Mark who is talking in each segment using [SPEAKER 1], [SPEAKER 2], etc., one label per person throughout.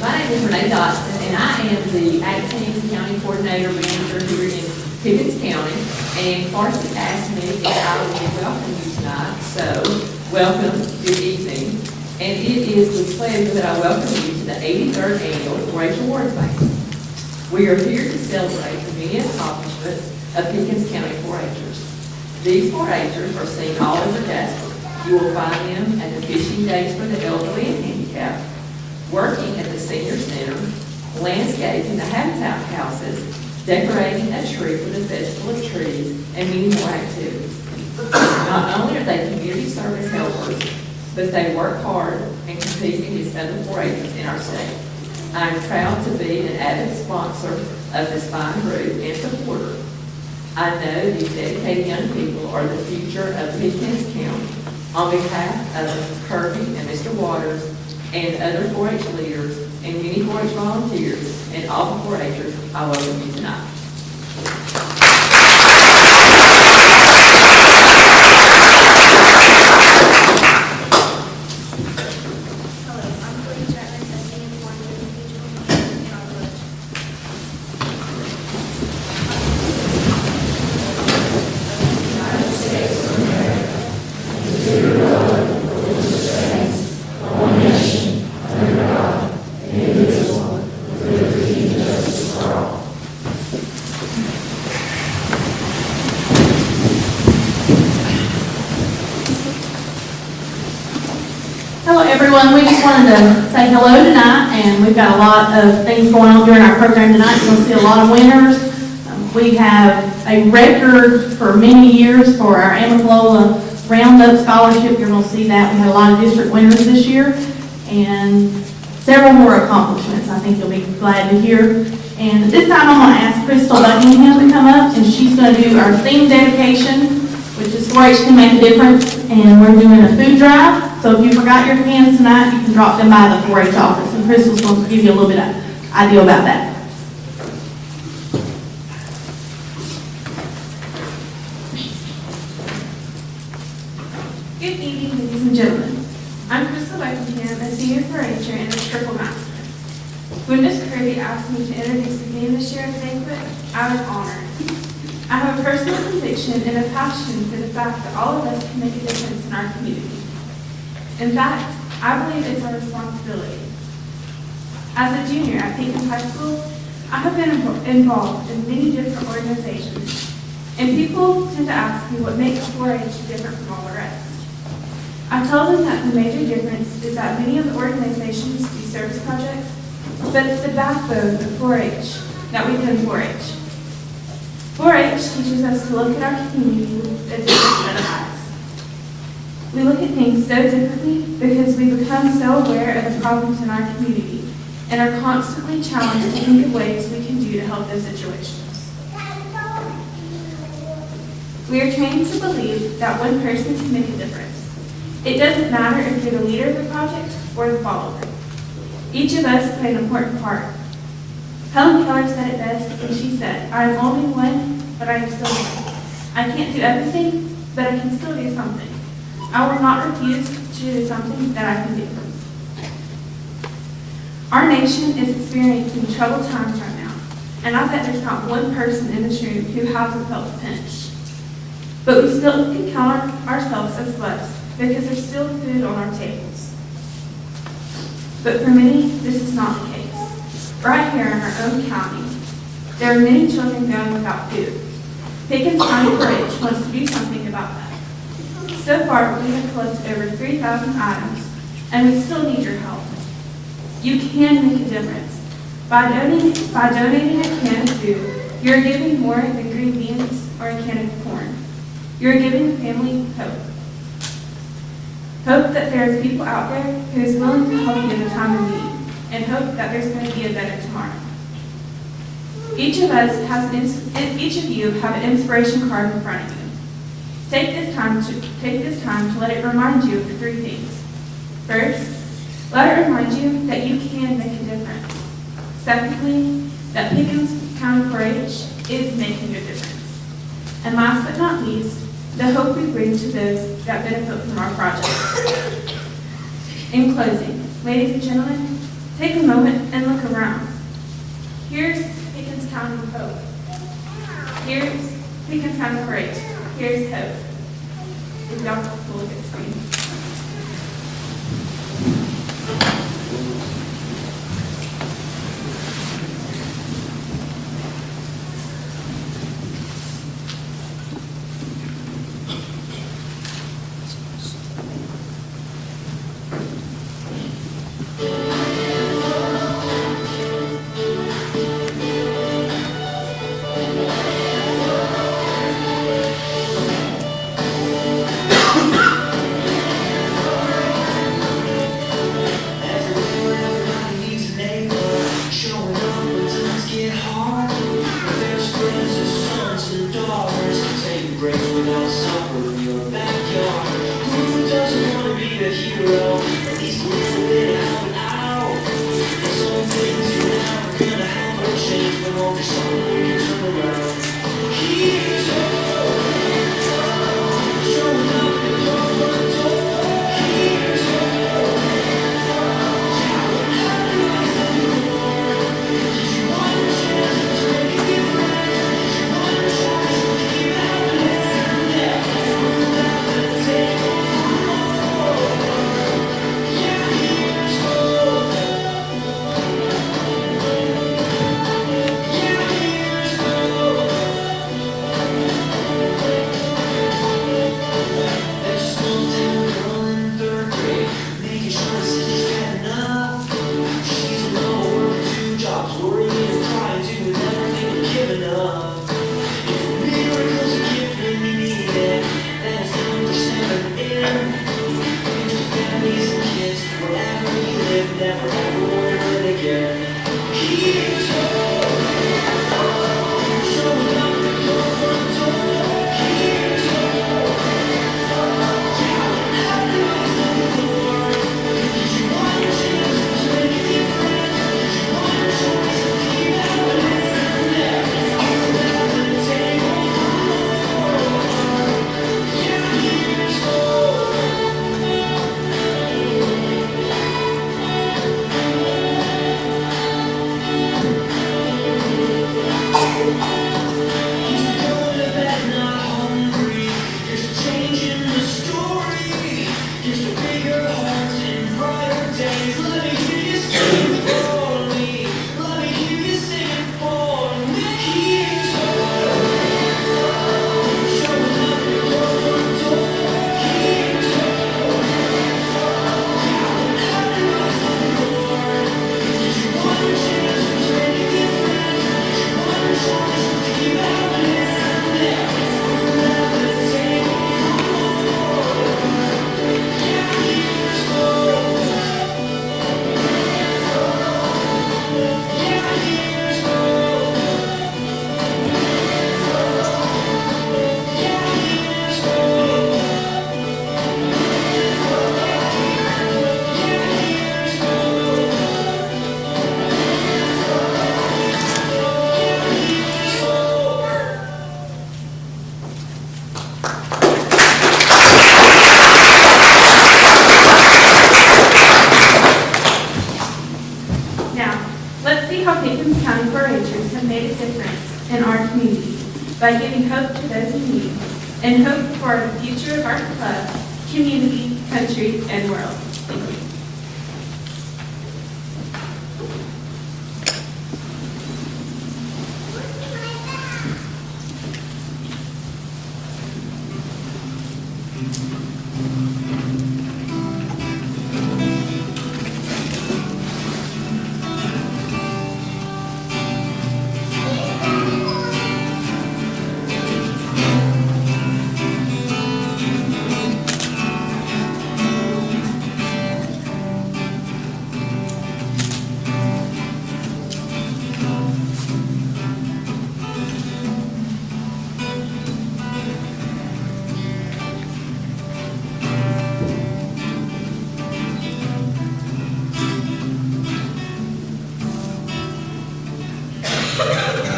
[SPEAKER 1] My name is Renee Dotson, and I am the acting county coordinator manager here in Pickens County. And Clark asked me if I would welcome you tonight, so welcome, good evening. And it is with pleasure that I welcome you to the 83rd Annual 4-H Awards Banquet. We are here to celebrate the many accomplishments of Pickens County 4-Hers. These 4-Hers are seen all over Jasper. You will find them at the fishing days for the elderly and handicapped, working at the senior center, landscaping the habitat houses, decorating a tree for the Festival of Trees, and many more activities. Not only are they community service helpers, but they work hard and compete against other 4-Hers in our state. I am proud to be an avid sponsor of this fine group and supporter. I know these dedicated young people are the future of Pickens County. On behalf of Mr. Kirby and Mr. Waters and other 4-H leaders and many 4-H volunteers and all the 4-Hers, I welcome you tonight.
[SPEAKER 2] Hello everyone, we just wanted to say hello tonight, and we've got a lot of things going on during our program tonight. You're going to see a lot of winners. We have a record for many years for our Amicalola Roundup Scholarship. You're going to see that. We had a lot of district winners this year, and several more accomplishments I think you'll be glad to hear. And at this time I'm going to ask Crystal Buckingham to come up, and she's going to do our theme dedication, which is 4-H can make a difference, and we're doing a food drive. So if you forgot your cans tonight, you can drop them by the 4-H office, and Crystal's going to give you a little bit of idea about that.
[SPEAKER 3] Good evening, ladies and gentlemen. I'm Crystal Buckingham, a senior 4-Her and a triple master. When Ms. Kirby asked me to introduce the theme this year at the banquet, I was honored. I have a personal conviction and a passion for the fact that all of us can make a difference in our community. In fact, I believe it's our responsibility. As a junior at Pickens High School, I have been involved in many different organizations, and people tend to ask me what makes 4-H different from all the rest. I tell them that the major difference is that many of the organizations do service projects, but it's the backbone of 4-H that we put in 4-H. 4-H teaches us to look at our community with a different set of eyes. We look at things so differently because we become so aware of the problems in our community and are constantly challenged to think of ways we can do to help those situations. We are trained to believe that one person can make a difference. It doesn't matter if you're the leader of the project or the follower. Each of us play an important part. Helen Keller said it best when she said, "I am only one, but I am still one. I can't do everything, but I can still do something. I will not refuse to do something that I can do." Our nation is experiencing troubled times right now, and I bet there's not one person in this room who hasn't felt the pinch. But we still can count ourselves as blessed because there's still food on our tables. But for many, this is not the case. Right here in our own county, there are many children going without food. Pickens County 4-H wants to do something about that. So far, we have collected over 3,000 items, and we still need your help. You can make a difference. By donating a can of food, you're giving more than green beans or a can of corn. You're giving the family hope. Hope that there is people out there who is willing to help you in a time of need, and hope that there's going to be a better tomorrow. Each of you have an inspiration card in front of you. Take this time to let it remind you of the three things. First, let it remind you that you can make a difference. Secondly, that Pickens County 4-H is making a difference. And last but not least, the hope we bring to those that benefit from our projects. In closing, ladies and gentlemen, take a moment and around. Here's Pickens County hope. Here's Pickens County 4-H. Here's hope. If y'all will look at the screen. by giving hope to those in need and hope for the future of our club, community, country, and world. Thank you.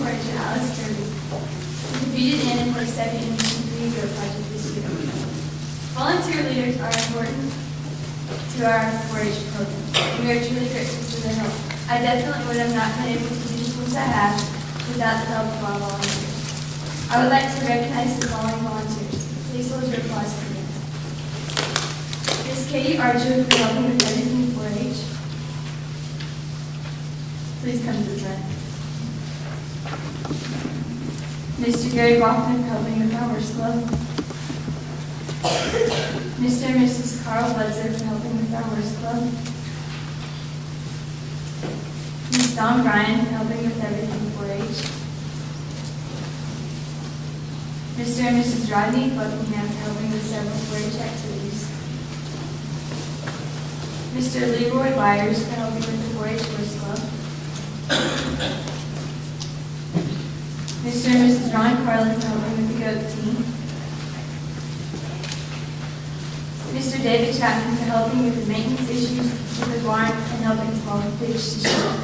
[SPEAKER 3] 4-H Alice Kirby. We competed in and placed second in the Community Goat Project this year. Volunteer leaders are important to our 4-H program. We are truly grateful for their help. I definitely would have not been able to do the things I have without the help of our volunteers. I would like to recognize the following volunteers. Please hold your applause to them. Ms. Katie Archer for helping with everything 4-H. Please come to the front. Mr. Gary Bachman for helping with our horse club. Mr. and Mrs. Carl Bledsoe for helping with our horse club. Ms. Dawn Bryan for helping with everything 4-H. Mr. and Mrs. Rodney Buckingham for helping with several 4-H activities. Mr. Leroy Byers for helping with the 4-H horse club. Mr. and Mrs. Ron Carlin for helping with the goat team. Mr. David Chapman for helping with the maintenance issues with the barn and helping to haul the fish to shore.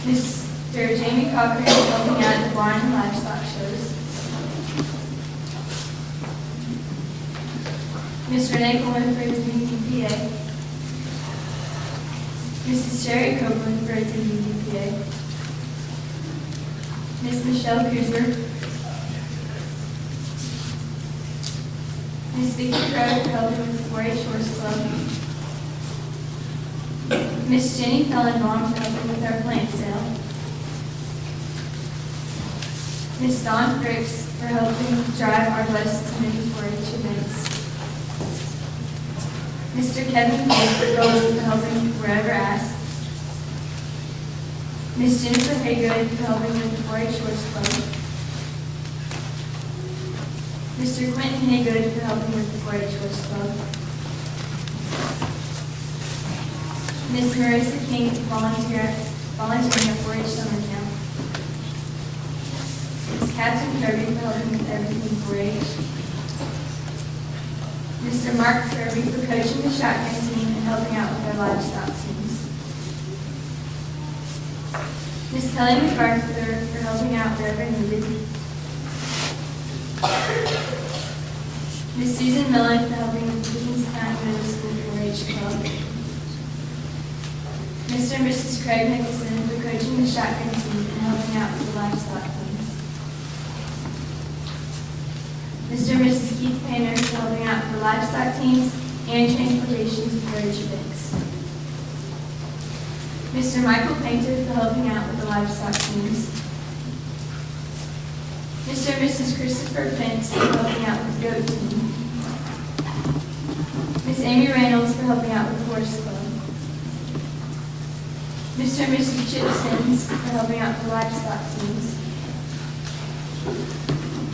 [SPEAKER 3] Mr. Jamie Cochran for helping out at the barn and livestock shows. Ms. Renee Coleman for attending PA. Mrs. Sherry Copeland for attending PA. Ms. Michelle Cruiser. Ms. Vicki Crowe for helping with the 4-H horse club. Ms. Jenny Fellenbaum for helping with our plant sale. Ms. Dawn Fricks for helping drive our bus to many 4-H events. Mr. Kevin Gold for helping wherever asked. Ms. Jennifer Haygood for helping with the 4-H horse club. Mr. Quentin Haygood for helping with the 4-H horse club. Ms. Marissa King volunteering at 4-H summer camp. Ms. Catherine Kirby for helping with everything 4-H. Mr. Mark Kirby for coaching the shotgun team and helping out with our livestock teams. Ms. Kelly McArthur for helping out wherever needed. Ms. Susan Millen for helping with the Pickens County Middle School 4-H club. Mr. and Mrs. Craig Nicholson for coaching the shotgun team and helping out with the livestock teams. Mr. and Mrs. Keith Painter for helping out with the livestock teams and transportation to 4-H events. Mr. Michael Painter for helping out with the livestock teams. Mr. and Mrs. Christopher Pence for helping out with the goat team. Miss Amy Reynolds for helping out with the horse club. Mr. and Mrs. Chip Sims for helping out with the livestock teams.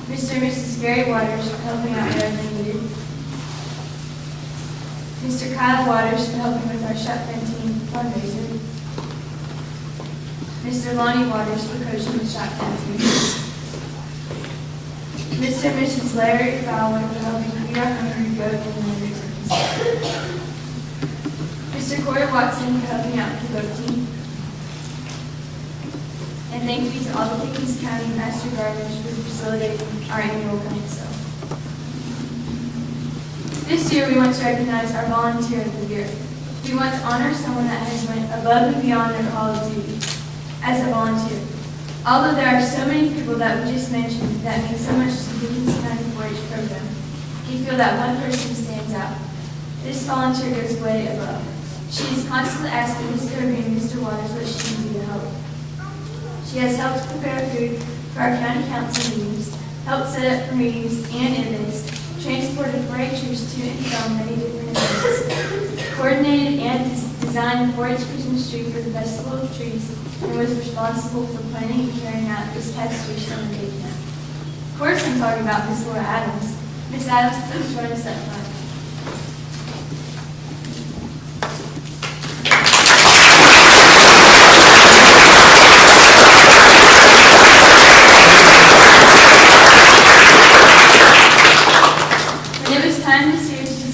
[SPEAKER 3] Mr. and Mrs. Gary Waters for helping out wherever needed. Mr. Kyle Waters for helping with our shotgun team fundraiser. Mr. Lonnie Waters for coaching the shotgun team. Mr. and Mrs. Larry Fowler for helping feed our hungry goat and litter turkeys. Mr. Corey Watson for helping out with the goat team. And thank you to all the Pickens County Master Gardeners for facilitating our annual plant sale. This year, we want to recognize our volunteer of the year. We want to honor someone that has went above and beyond their call of duty as a volunteer. Although there are so many people that we just mentioned that mean so much to the Pickens County 4-H program, we feel that one person stands out. This volunteer goes way above. She is constantly asking Ms. Kirby and Mr. Waters what she can do to help. She has helped prepare food for our county council meetings, helped set up for meetings and events, transported 4-Hers to and from many different events, coordinated and designed the 4-H Christmas tree for the Festival of Trees, and was responsible for planning and carrying out this past year's summer day camp. Of course, I'm talking about Miss Laura Adams. Miss Adams, please join us up front.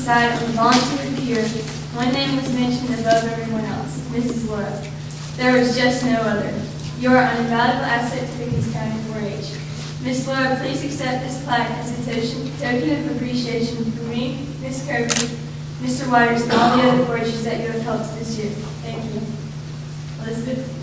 [SPEAKER 3] Decide on the volunteer of the year, one name was mentioned above everyone else, Mrs. Laura. There is just no other. You are an invaluable asset to Pickens County 4-H. Ms. Laura, please accept this plaque as a token of appreciation for me, Ms. Kirby, Mr. Waters, and all the other 4-Hers that you have helped this year. Thank you. Elizabeth.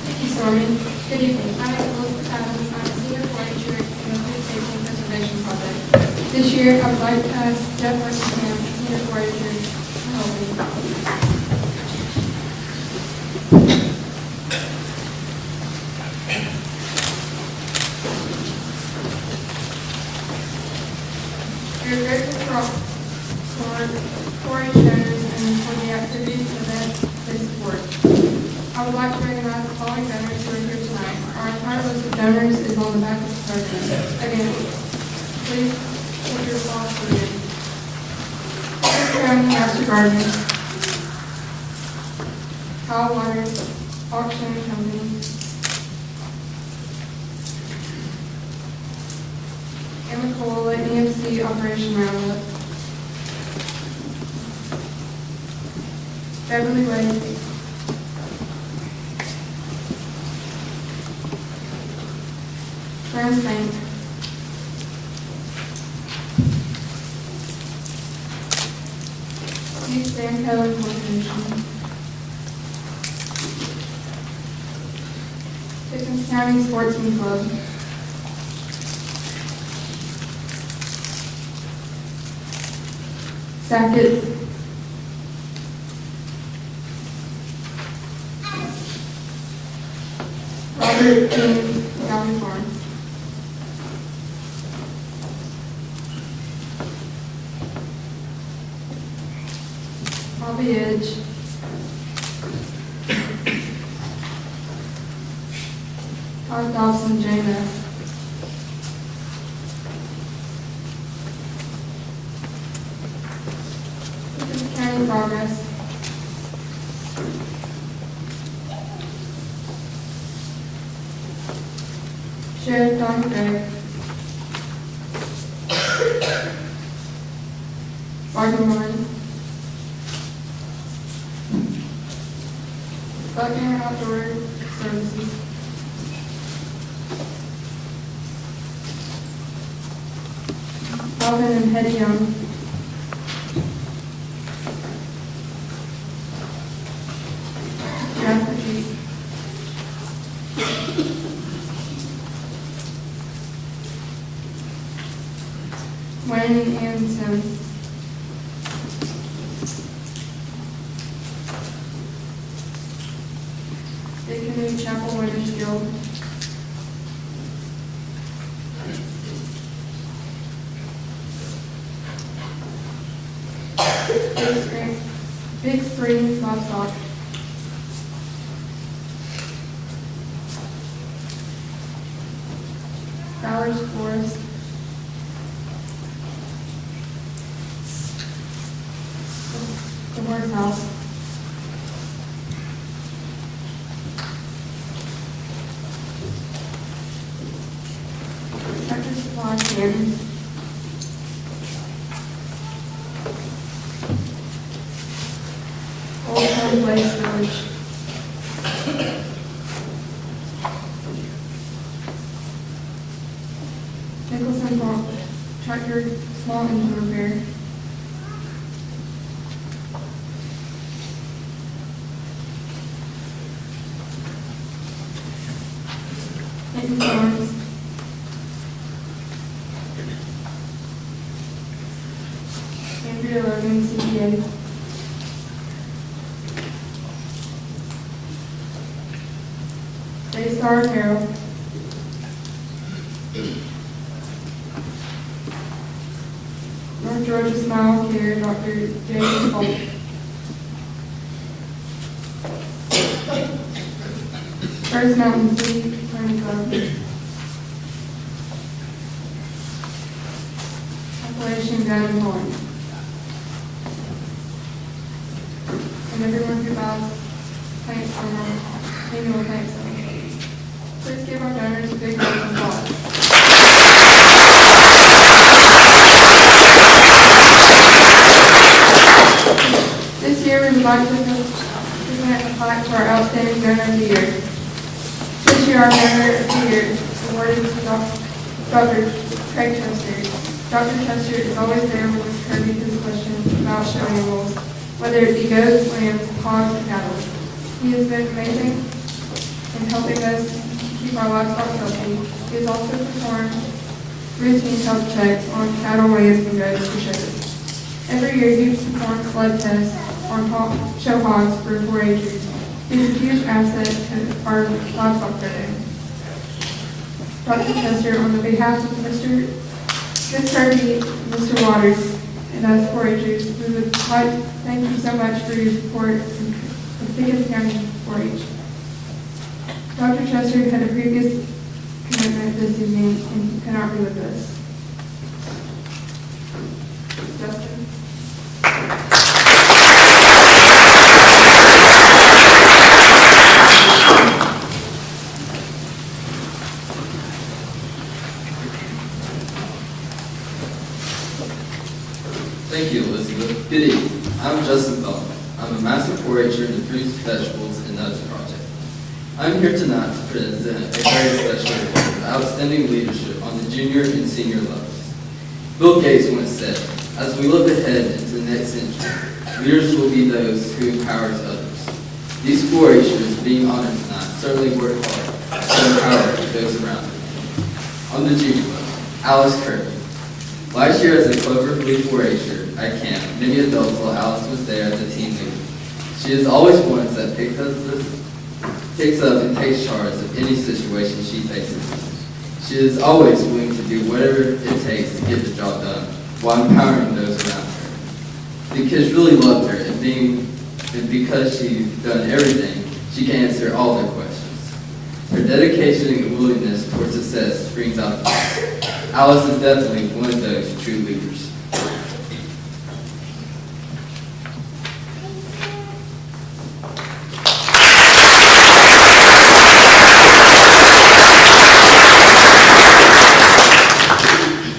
[SPEAKER 4] Thank you, Stormy. Good evening. I am Elizabeth Adams. I'm a senior 4-H'er in the Food Safety and Preservation Project. This year, I would like to ask Jeff Buckingham, a senior 4-H'er, to help me. We are grateful for 4-H donors and for the activities and events they support. I would like to recognize the following donors who are here tonight. Our entire list of donors is on the back of the program. Again, please put your applause for them. County Master Gardener, Kyle Waters, Auction Company, Emma Cole at EMC Operation Roundup, Beverly Wade, Friends Bank, East Danco Incorporation, Pickens County Sportsman Club, Sackett's, Robert James Valley Farms, Bobby Edge, Todd Dobson, JMS, Pickens County Progress, Sheriff Don Gregg, Barton Warren, Buckner Outdoor Services, Alvin and Hetty Young, Jeff Petite, Wayne and Sims, Big Canoe Chapel Winners Guild, Big Springs Livestock, Bowers Forest, the Horse House, Tractor Supply Canton, Old Home Place Village, Nicholson Farm, Tractor Small Engine Repair, Hinton Farms, Andrea Logan, CPA, Daystar Apparel, North Georgia Smile Care, Dr. James Holt, First Mountain Sea Country Club, Appalachian Gun and Horn, and everyone who buys plants from our annual plant sale. Please give our donors a big round of applause. like to present a plaque for our outstanding donor of the year. This year, our donor of the year is awarded to Dr. Craig Chester. Dr. Chester is always there with his Kirby his questions about show animals, whether it be goats, lambs, hogs, or cattle. He has been amazing in helping us keep our livestock healthy. He has also performed routine health checks on cattle, lambs, and goats for shows. Every year he performs blood tests on show hogs for 4-H'ers. He is a huge asset to our livestock herding. Dr. Chester, on the behalf of Ms. Kirby, Mr. Waters, and us 4-H'ers, we would like to thank you so much for your support of Pickens County 4-H. Dr. Chester had a previous commitment this evening and he cannot be with us. Justin?
[SPEAKER 5] Thank you, Elizabeth. Good evening. I'm Justin Feldman. I'm a Master 4-H'er in the Fruits, Vegetables, and Nuts Project. I'm here tonight to present a very special report of outstanding leadership on the junior and senior levels. Bill Gates once said, as we look ahead into the next century, leaders will be those who empower others. These 4-H'ers being honored tonight certainly work hard to empower those around them. On the junior level, Alice Kirby. Last year as a Cloverleaf 4-H'er at camp, many adults while Alice was there as a team leader. She is always one that picks up and takes charge of any situation she faces. She is always willing to do whatever it takes to get the job done while empowering those around her. The kids really loved her and because she's done everything, she can answer all their questions. Her dedication and willingness towards success brings out the best. Alice is definitely one of those true leaders.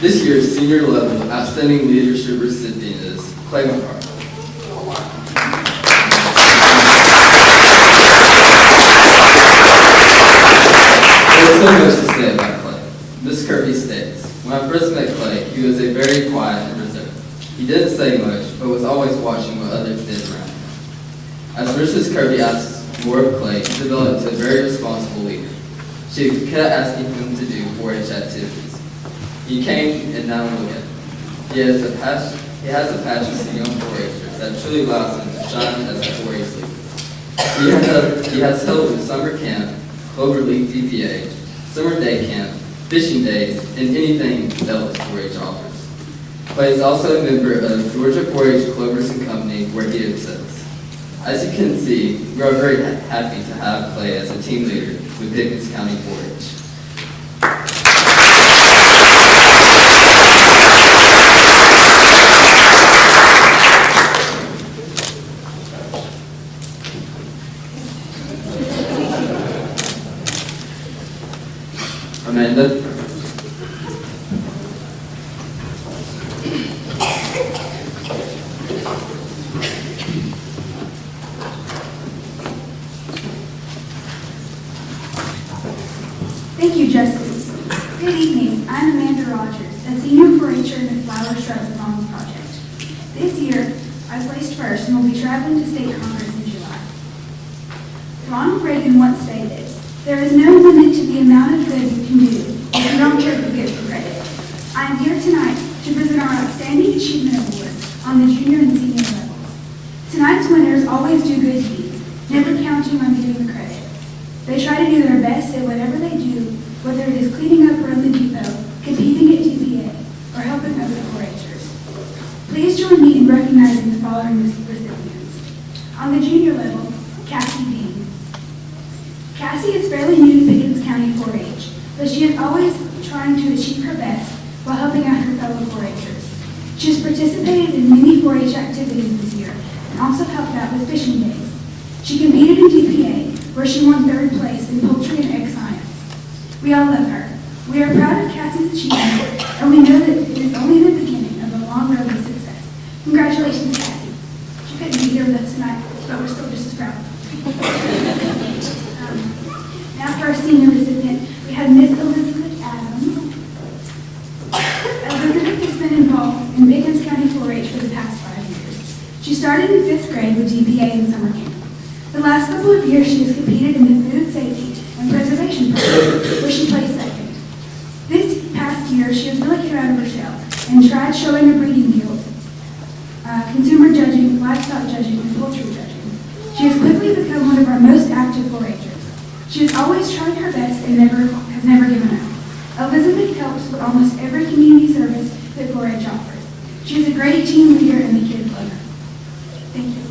[SPEAKER 5] This year's senior level outstanding leadership recipient is Clay McCarthy. There's so much to say about Clay. Ms. Kirby states, when I first met Clay, he was a very quiet and reserved. He didn't say much, but was always watching what others did around him. As Mrs. Kirby asked more of Clay, he developed a very responsible leader. She kept asking him to do 4-H activities. He came and now look at him. He has a passion for young 4-H'ers that truly allows him to shine as a 4-H leader. He has helped with summer camp, Cloverleaf DPA, summer day camp, fishing days, and anything else 4-H offers. Clay is also a member of Georgia 4-H Clovers and Company, where he excels. As you can see, we are very happy to have Clay as a team leader with Pickens County 4-H. Amanda?
[SPEAKER 6] Thank you, Justice. Good evening. I'm Amanda Rogers, a senior 4-H'er in the Flower, Shrubs, and Lawns Project. This year, I placed first and will be traveling to State Congress in July. Ronald Reagan once stated, "There is no limit to the amount of good you can do if you don't care who gets the credit." I am here tonight to present our Outstanding Achievement Award on the junior and senior levels. Tonight's winners always do good deeds, never counting on getting the credit. They try to do their best at whatever they do, whether it is cleaning up around the depot, competing at DPA, or helping other 4-H'ers. Please join me in recognizing the following recipients. On the junior level, Cassie Dean. Cassie is fairly new to Pickens County 4-H, but she is always trying to achieve her best while helping out her fellow 4-H'ers. She has participated in many 4-H activities this year and also helped out with fishing days. She competed in DPA, where she won 3rd place in poultry and egg science. We all love her. We are proud of Cassie's achievements, and we know that it is only the beginning of a long road to success. Congratulations, Cassie. She couldn't be here with us tonight, but She started in 5th grade with GPA in summer camp. The last couple of years, she has competed in the food safety and preservation program, where she placed second. This past year, she has really came out of her shell and tried showing her breeding skills, consumer judging, livestock judging, and poultry judging. She has quickly become one of our most active 4-H'ers. She has always tried her best and has never given up. Elizabeth helps with almost every community service that 4-H offers. She is a great team leader and the kids love her. Thank you.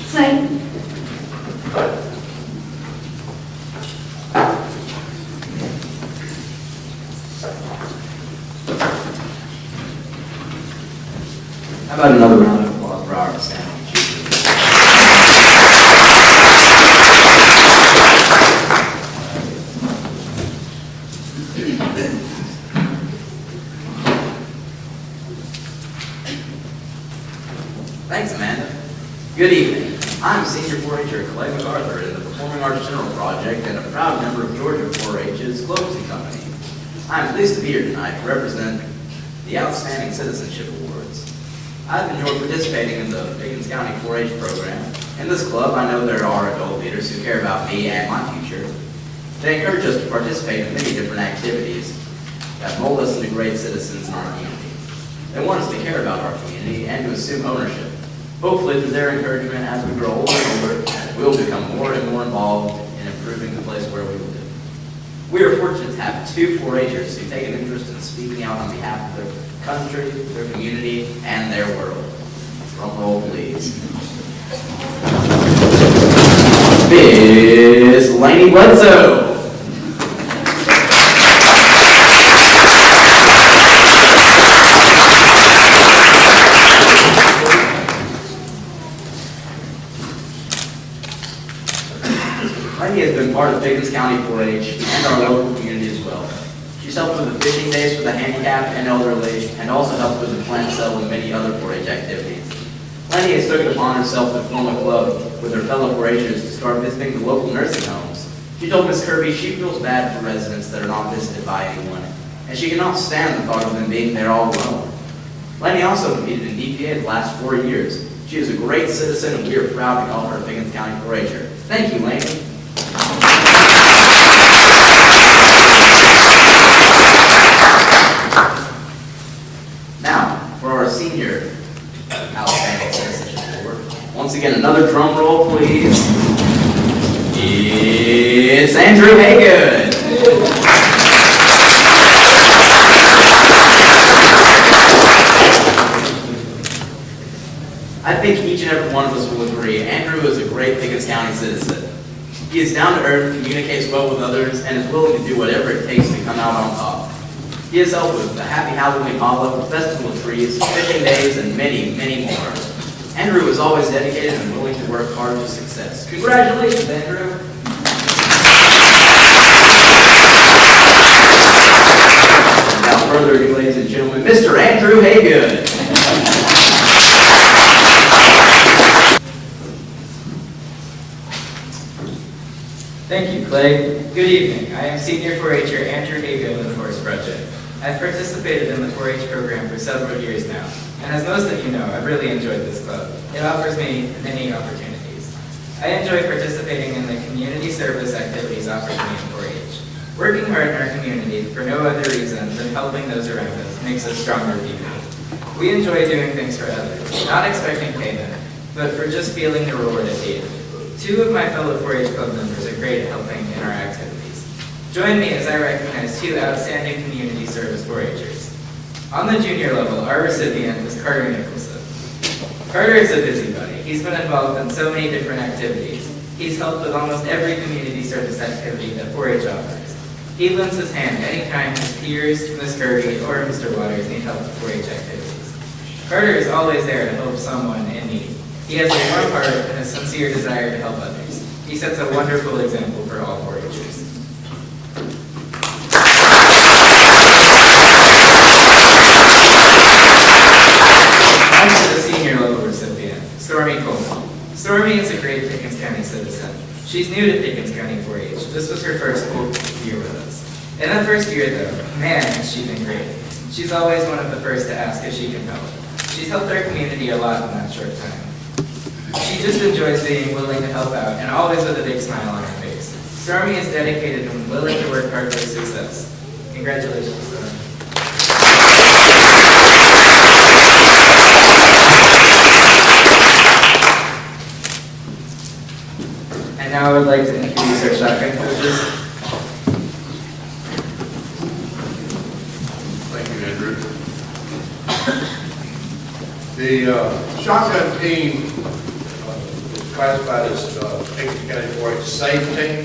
[SPEAKER 6] Slade.
[SPEAKER 7] How about another round of applause for our outstanding achievers? Thanks, Amanda. Good evening. I'm Senior 4-H'er Clay MacArthur in the Performing Arts General Project and a proud member of Georgia 4-H's Closing Company. I'm pleased to be here tonight to represent the Outstanding Citizenship Awards. I've enjoyed participating in the Pickens County 4-H program. In this club, I know there are adult leaders who care about me and my future. They encourage us to participate in many different activities that mold us into great citizens in our community. They want us to care about our community and to assume ownership. Hopefully, through their encouragement, as we grow older and older, we'll become more and more involved in improving the place where we live. We are fortunate to have 2 4-H'ers who take an interest in speaking out on behalf of their country, their community, and their world. Drum roll, please. Miss Lainey Bledsoe. Lainey has been part of Pickens County 4-H and our local community as well. She's helped with the fishing days for the handicapped and elderly, and also helped with the plant sale and many other 4-H activities. Lainey has taken it upon herself to form a club with her fellow 4-H'ers to start visiting the local nursing homes. She told Miss Kirby she feels bad for residents that are not visited by anyone, and she cannot stand the thought of them being there all alone. Lainey also competed in DPA the last 4 years. She is a great citizen, and we are proud to call her a Pickens County 4-H'er. Thank you, Lainey. Now, for our senior Outstanding Citizenship Award. Once again, another drum roll, please. It's Andrew Haygood. I think each and every one of us will agree, Andrew is a great Pickens County citizen. He is down to earth, communicates well with others, and is willing to do whatever it takes to come out on top. He has helped with the Happy Halloween Potluck, Festival of Trees, fishing days, and many, many more. Andrew is always dedicated and willing to work hard to success. Congratulations, Andrew. Without further ado, ladies and gentlemen, Mr. Andrew Haygood.
[SPEAKER 8] Thank you, Clay. Good evening. I am Senior 4-H'er Andrew Haygood in the Forest Project. I've participated in the 4-H program for several years now, and as most of you know, I've really enjoyed this club. It offers me many opportunities. I enjoy participating in the community service activities offered to me in 4-H. Working hard in our community for no other reason than helping those around us makes us stronger people. We enjoy doing things for others, not expecting payment, but for just feeling the reward at the end. 2 of my fellow 4-H club members are great at helping in our activities. Join me as I recognize 2 outstanding community service 4-H'ers. On the junior level, our recipient is Carter Nicholson. Carter is a busybody. He's been involved in so many different activities. He's helped with almost every community service activity that 4-H offers. He lends his hand anytime his peers, Ms. Kirby, or Mr. Waters need help with 4-H activities. Carter is always there to help someone in need. He has a warm heart and a sincere desire to help others. He sets a wonderful example for all 4-H'ers. citizen. She's new to Pickens County 4-H. This was her first full year with us. In that first year, though, man, has she been great. She's always one of the first to ask if she can help. She's helped our community a lot in that short time. She just enjoys being willing to help out, and always with a big smile on her face. Stormy is dedicated and willing to work hard for success. Congratulations, Stormy. And now I would like to introduce our shotgun coaches.
[SPEAKER 9] Thank you, Andrew. The shotgun team is classified as Pickens County 4-H safe team.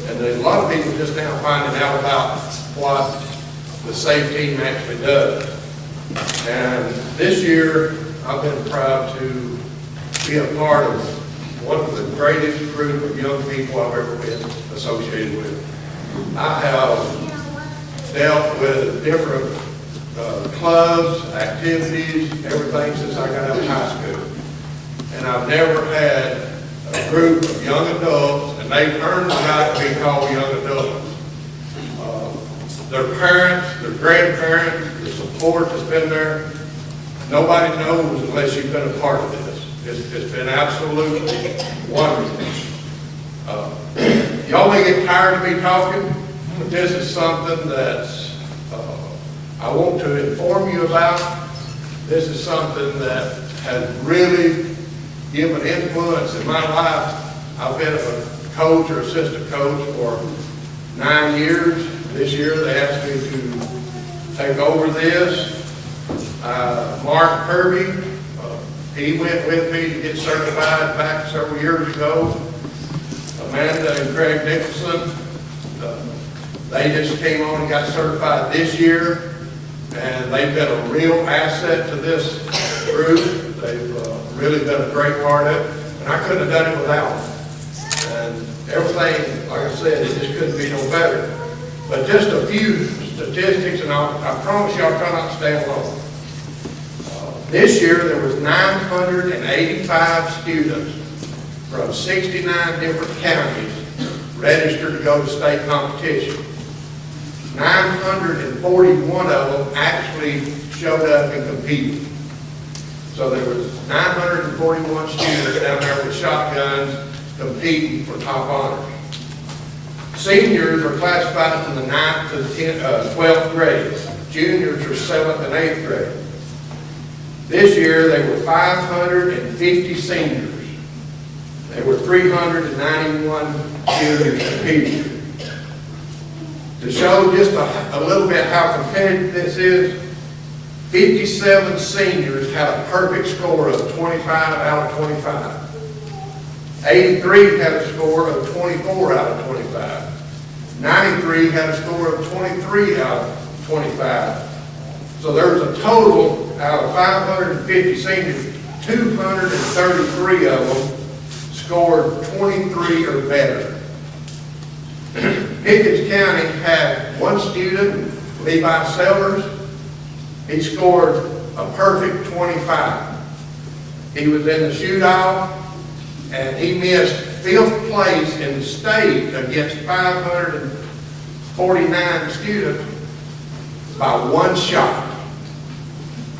[SPEAKER 9] And there's a lot of people just now finding out about what the safe team actually does. And this year, I've been proud to be a part of one of the greatest group of young people I've ever been associated with. I have dealt with different clubs, activities, everything since I got out of high school. And I've never had a group of young adults, and they've earned the right to be called young adults. Their parents, their grandparents, the support that's been there, nobody knows unless you've been a part of this. It's been absolutely wonderful. Y'all may get tired of me talking, but this is something that's I want to inform you about. This is something that has really given influence in my life. I've been a coach or assistant coach for 9 years. This year they asked me to take over this. Mark Kirby, he went with me to get certified back several years ago. Amanda and Craig Nicholson, they just came on and got certified this year. And they've been a real asset to this group. They've really been a great part of it. And I couldn't have done it without them. And everything, like I said, it just couldn't be no better. But just a few statistics, and I promise you I'll try not to stay alone. This year there was 985 students from 69 different counties registered to go to state competition. 941 of them actually showed up and competed. So there was 941 students down there with shotguns competing for top honors. Seniors are classified from the 9th to the 12th grade. Juniors are 7th and 8th grade. This year there were 550 seniors. There were 391 juniors competing. To show just a little bit how competitive this is, 57 seniors had a perfect score of 25 out of 25. 83 had a score of 24 out of 25. 93 had a score of 23 out of 25. So there was a total out of 550 seniors, 233 of them scored 23 or better. Pickens County had one student, Levi Sellers. He scored a perfect 25. He was in the shootout, and he missed 5th place in the state against 549 students by one shot.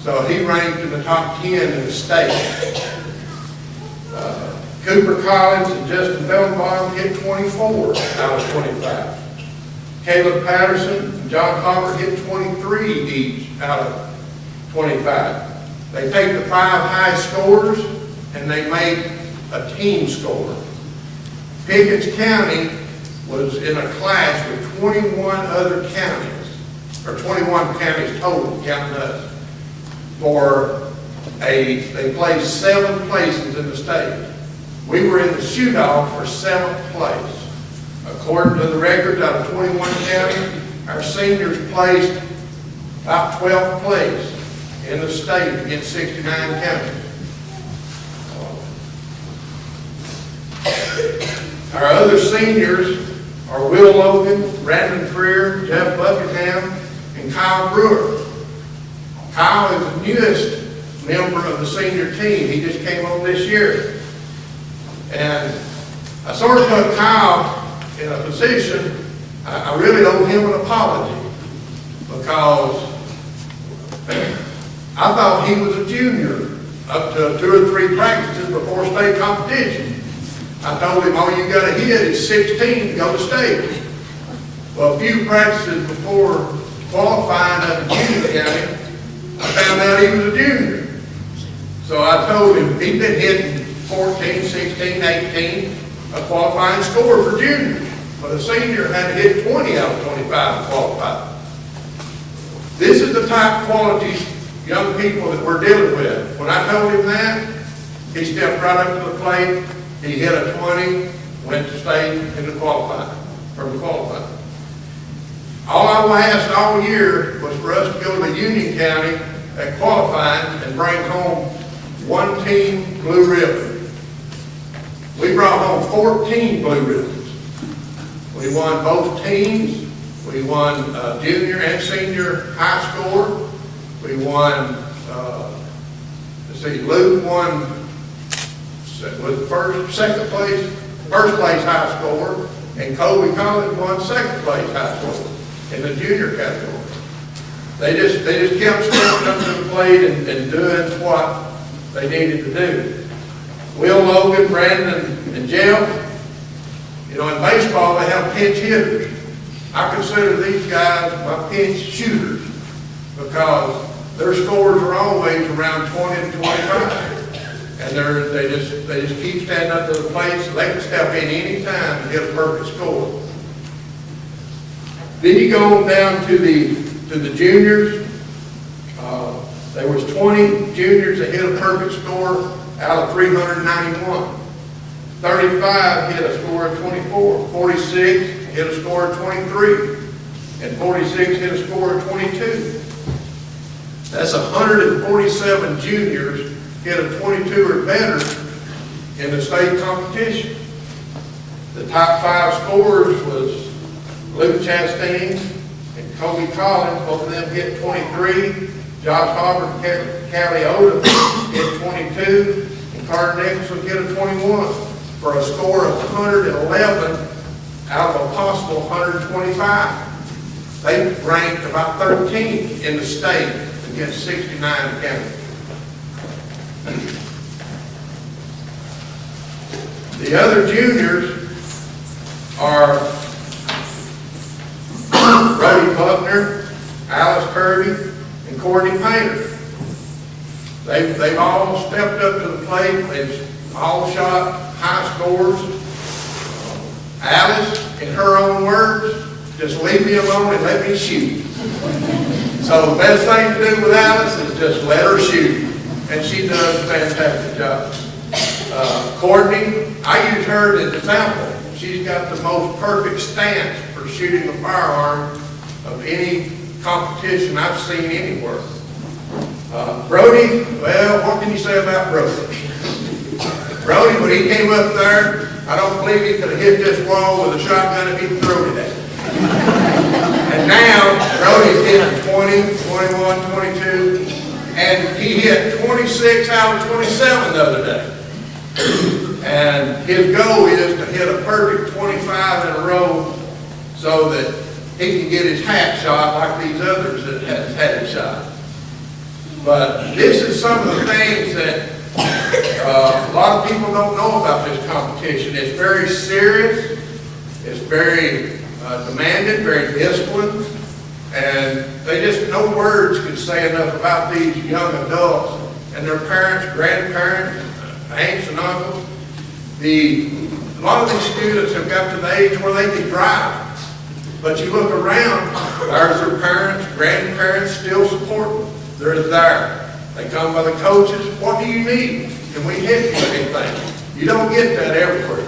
[SPEAKER 9] So he ranked in the top 10 in the state. Cooper Collins and Justin Bellenbaum hit 24 out of 25. Caleb Patterson and John Hopper hit 23 each out of 25. They take the 5 high scores and they made a team score. Pickens County was in a class with 21 other counties, or 21 counties total, counting us, they placed 7 places in the state. We were in the shootout for 7th place. According to the records out of 21 counties, our seniors placed about 12th place in the state against 69 counties. Our other seniors are Will Logan, Brandon Freer, Jeff Buckingham, and Kyle Brewer. Kyle is the newest member of the senior team. He just came on this year. And I sort of put Kyle in a position, I really owe him an apology, because I thought he was a junior up to 2 or 3 practices before state competition. I told him all you got to hit is 16 to go to state. Well, a few practices before qualifying at the junior county, I found out he was a junior. So I told him he'd been hitting 14, 16, 18, a qualifying score for juniors. But a senior had to hit 20 out of 25 to qualify. This is the type of qualities, young people, that we're dealing with. When I told him that, he stepped right up to the plate. He hit a 20, went to state into qualifying, from the qualifying. All I asked all year was for us to go to Union County at qualifying and bring home 1 team blue ribbon. We brought home 14 blue ribbons. We won both teams. We won junior and senior high score. We won, Luke won with second place high score, and Colby Collins won second place high score in the junior category. They just kept stepping up to the plate and doing what they needed to do. Will, Logan, Brandon, and Jeff, you know, in baseball they have pinch hitters. I consider these guys my pinch shooters because their scores are always around 20 to 25. And they just keep standing up to the plate so they can step in any time and hit a perfect score. Then you go down to the juniors. There was 20 juniors that hit a perfect score out of 391. 35 hit a score of 24. 46 hit a score of 23. And 46 hit a score of 22. That's 147 juniors hit a 22 or better in the state competition. The top 5 scorers was Luke Chastain and Kobe Collins. Both of them hit 23. Josh Harbert and Callie Odom hit 22. And Carter Nicholson hit a 21 for a score of 111 out of a possible 125. They ranked about 13th in the state against 69 counties. The other juniors are Brody Buckner, Alice Kirby, and Courtney Painter. They've all stepped up to the plate. They've all shot high scores. Alice, in her own words, just leave me alone and let me shoot. So the best thing to do with Alice is just let her shoot. And she does a fantastic job. Courtney, I use her as an example. She's got the most perfect stance for shooting a firearm of any competition I've seen anywhere. Brody, well, what can you say about Brody? Brody, when he came up there, I don't believe he could have hit this wall with a shotgun if he'd thrown it at it. And now, Brody's hitting 20, 21, 22, and he hit 26 out of 27 the other day. And his goal is to hit a perfect 25 in a row so that he can get his hat shot like these others that has had it shot. But this is some of the things that a lot of people don't know about this competition. It's very serious. It's very demanded, very disciplined. And no words can say enough about these young adults and their parents, grandparents, aunts and uncles. A lot of these students have got to the age where they can drive. But you look around, there's their parents, grandparents still supporting them. They're there. They come by the coaches. What do you need? Can we help you with anything? You don't get that everywhere.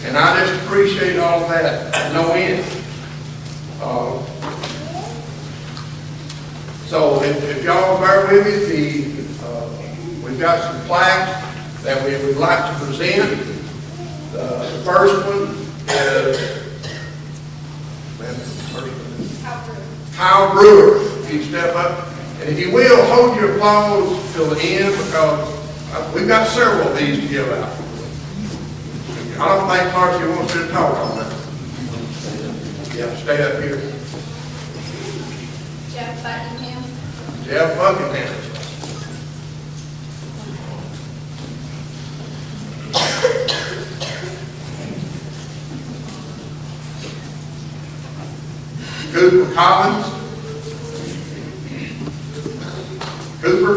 [SPEAKER 9] And I just appreciate all of that, no end. So if y'all bear with me, we've got some plaques that we would like to present. The first one is Kyle Brewer. If you step up, and if you will, hold your applause till the end because we've got several of these to give out. I don't think Marcy wants you to talk on that. Yeah, stay up here.
[SPEAKER 4] Jeff Buckingham.
[SPEAKER 9] Jeff Buckingham. Cooper Collins. Cooper.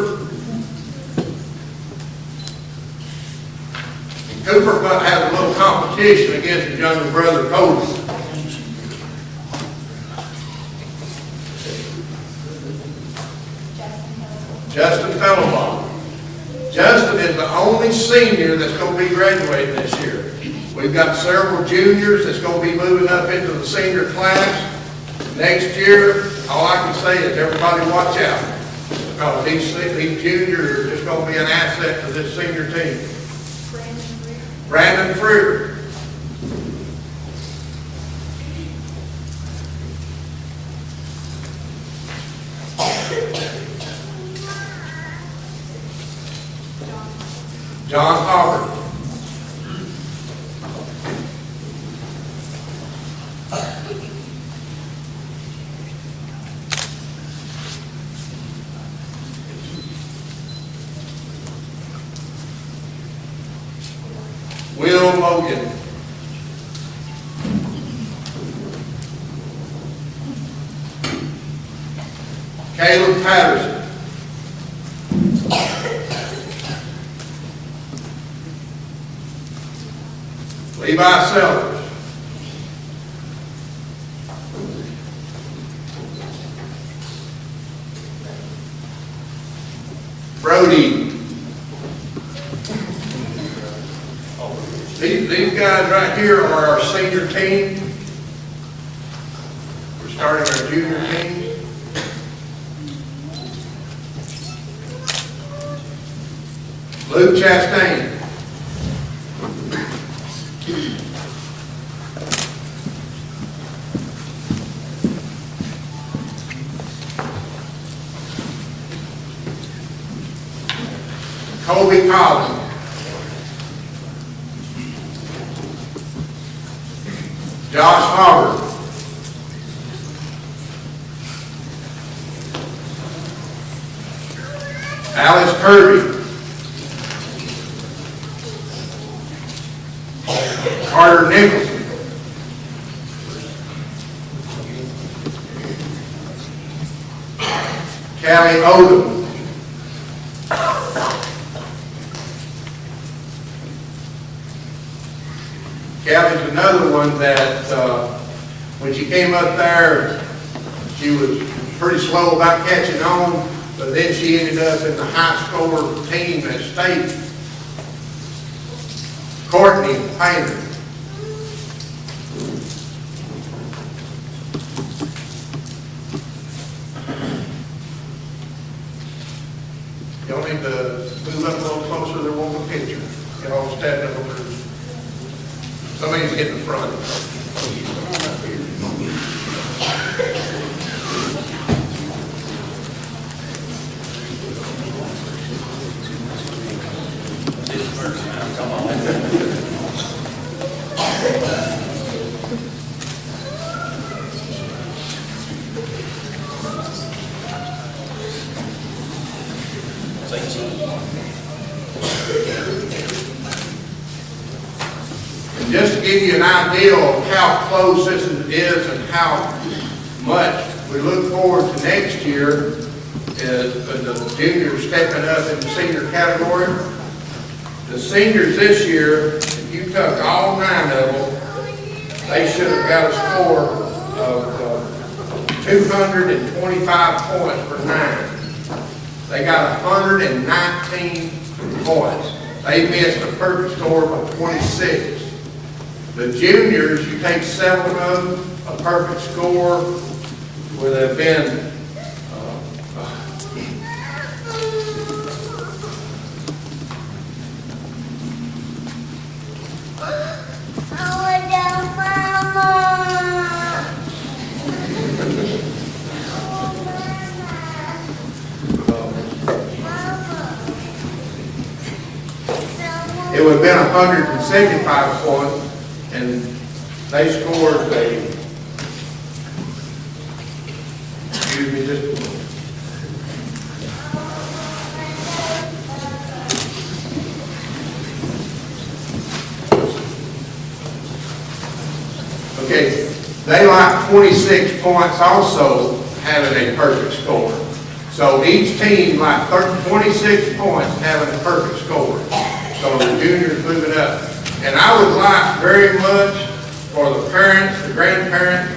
[SPEAKER 9] And Cooper has a little competition against his younger brother Cody. Justin Fellbaum. Justin is the only senior that's going to be graduating this year. We've got several juniors that's going to be moving up into the senior class. Next year, all I can say is everybody watch out. Because these juniors are just going to be an asset to this senior team. Brandon Freer. John Howard. Will Logan. Caleb Patterson. Levi Sellers. Brody. These guys right here are our senior team. We're starting our junior team. Luke Chastain. Colby Collins. Josh Howard. Alice Kirby. Carter Nicholson. Callie Odom. Callie's another one that when she came up there, she was pretty slow about catching on, but then she ended up in the high score team at state. Courtney Painter. Y'all need to move up a little closer, there won't be a picture. Y'all stand up over. Somebody's getting in front. Come on up here. Come on. Just to give you an idea of how close this is and how much we look forward to next year is the juniors stepping up in the senior category. The seniors this year, if you took all 9 of them, they should have got a score of 225 points for 9. They got 119 points. They missed a perfect score of 26. The juniors, you take 7 of them, a perfect score would have been it would have been 175 points, and they scored excuse me just a moment. Okay, they like 26 points also having a perfect score. So each team like 26 points having a perfect score. So the juniors moving up. And I would like very much for the parents, the grandparents,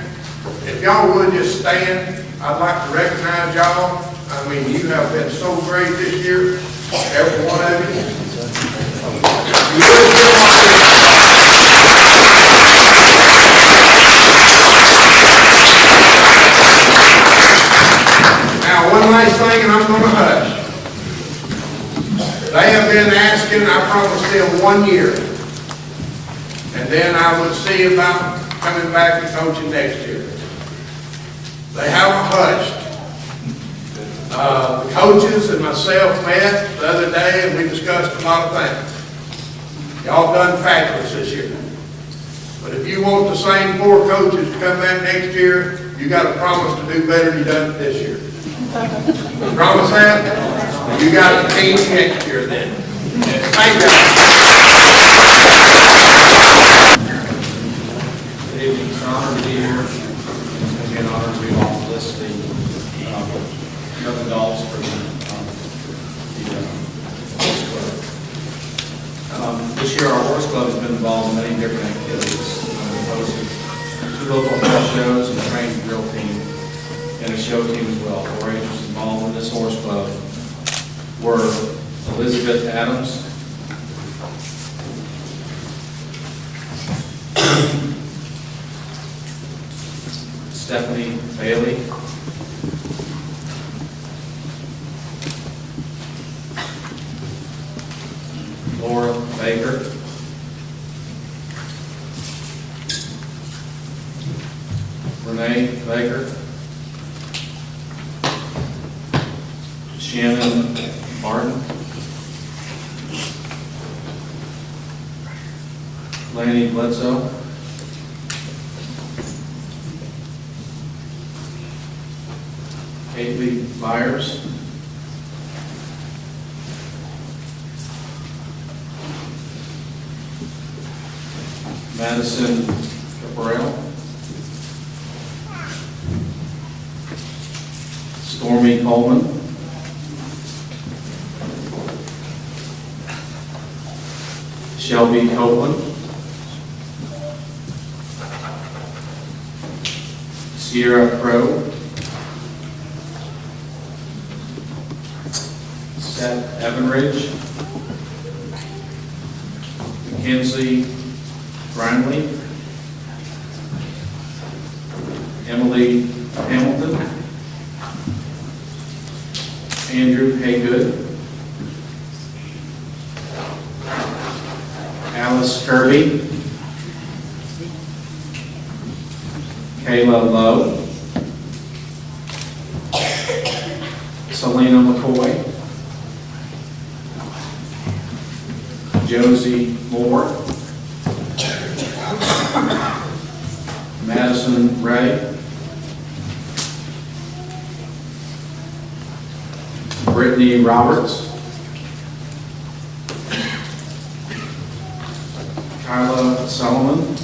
[SPEAKER 9] if y'all would just stand, I'd like to recognize y'all. I mean, you have been so great this year, every one of you. You really feel like Now, one last thing, and I'm going to hush. They have been asking, I promised them 1 year. And then I would see about coming back and coaching next year. They haven't hushed. The coaches and myself met the other day, and we discussed a lot of things. Y'all done fabulous this year. But if you want the same 4 coaches to come back next year, you got to promise to do better than you done this year. Promise that? You got a team next year then. Thank you.
[SPEAKER 10] Good evening. It's an honor to be here. It's going to be an honor to be off the list of the adults for the horse club. This year our horse club has been involved in many different activities. We hosted 2 local horse shows and a trained drill team and a show team as well. 4-Hers involved in this horse club were Elizabeth Adams, Stephanie Bailey, Laura Baker, Renee Baker, Shannon Martin, Lanny Bledsoe, Kaylee Byers, Madison Cabrera, Stormy Coleman, Shelby Copeland, Sierra Crow, Seth Evanridge, Mackenzie Grinley, Emily Hamilton, Andrew Haygood, Alice Kirby, Kayla Lowe, Selena McCoy, Josie Moore, Madison Ray, Brittany Roberts, Kyla Solomon,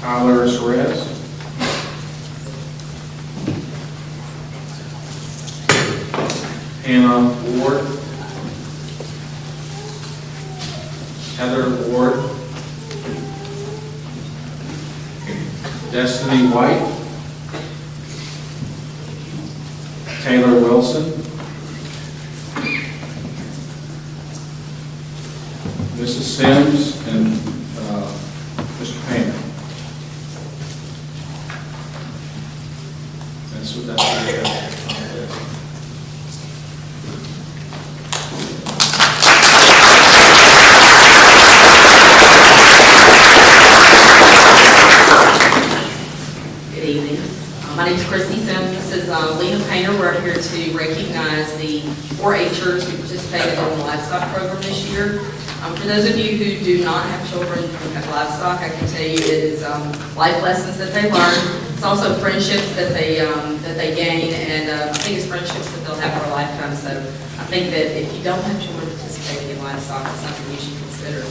[SPEAKER 10] Tyler Suarez, Hannah Ward, Heather Ward, Destiny White, Taylor Wilson, Mrs. Sims, and Mr. Payne. That's what that's.
[SPEAKER 11] Good evening.
[SPEAKER 1] My name's Christy Sims. This is Lena Painter. We're here to recognize the 4-Hers who participated in the livestock program this year. For those of you who do not have children who have livestock, I can tell you it is life lessons that they learn. It's also friendships that they gain, and I think it's friendships that they'll have for a lifetime. So I think that if you don't have children participating in livestock, it's something you should consider.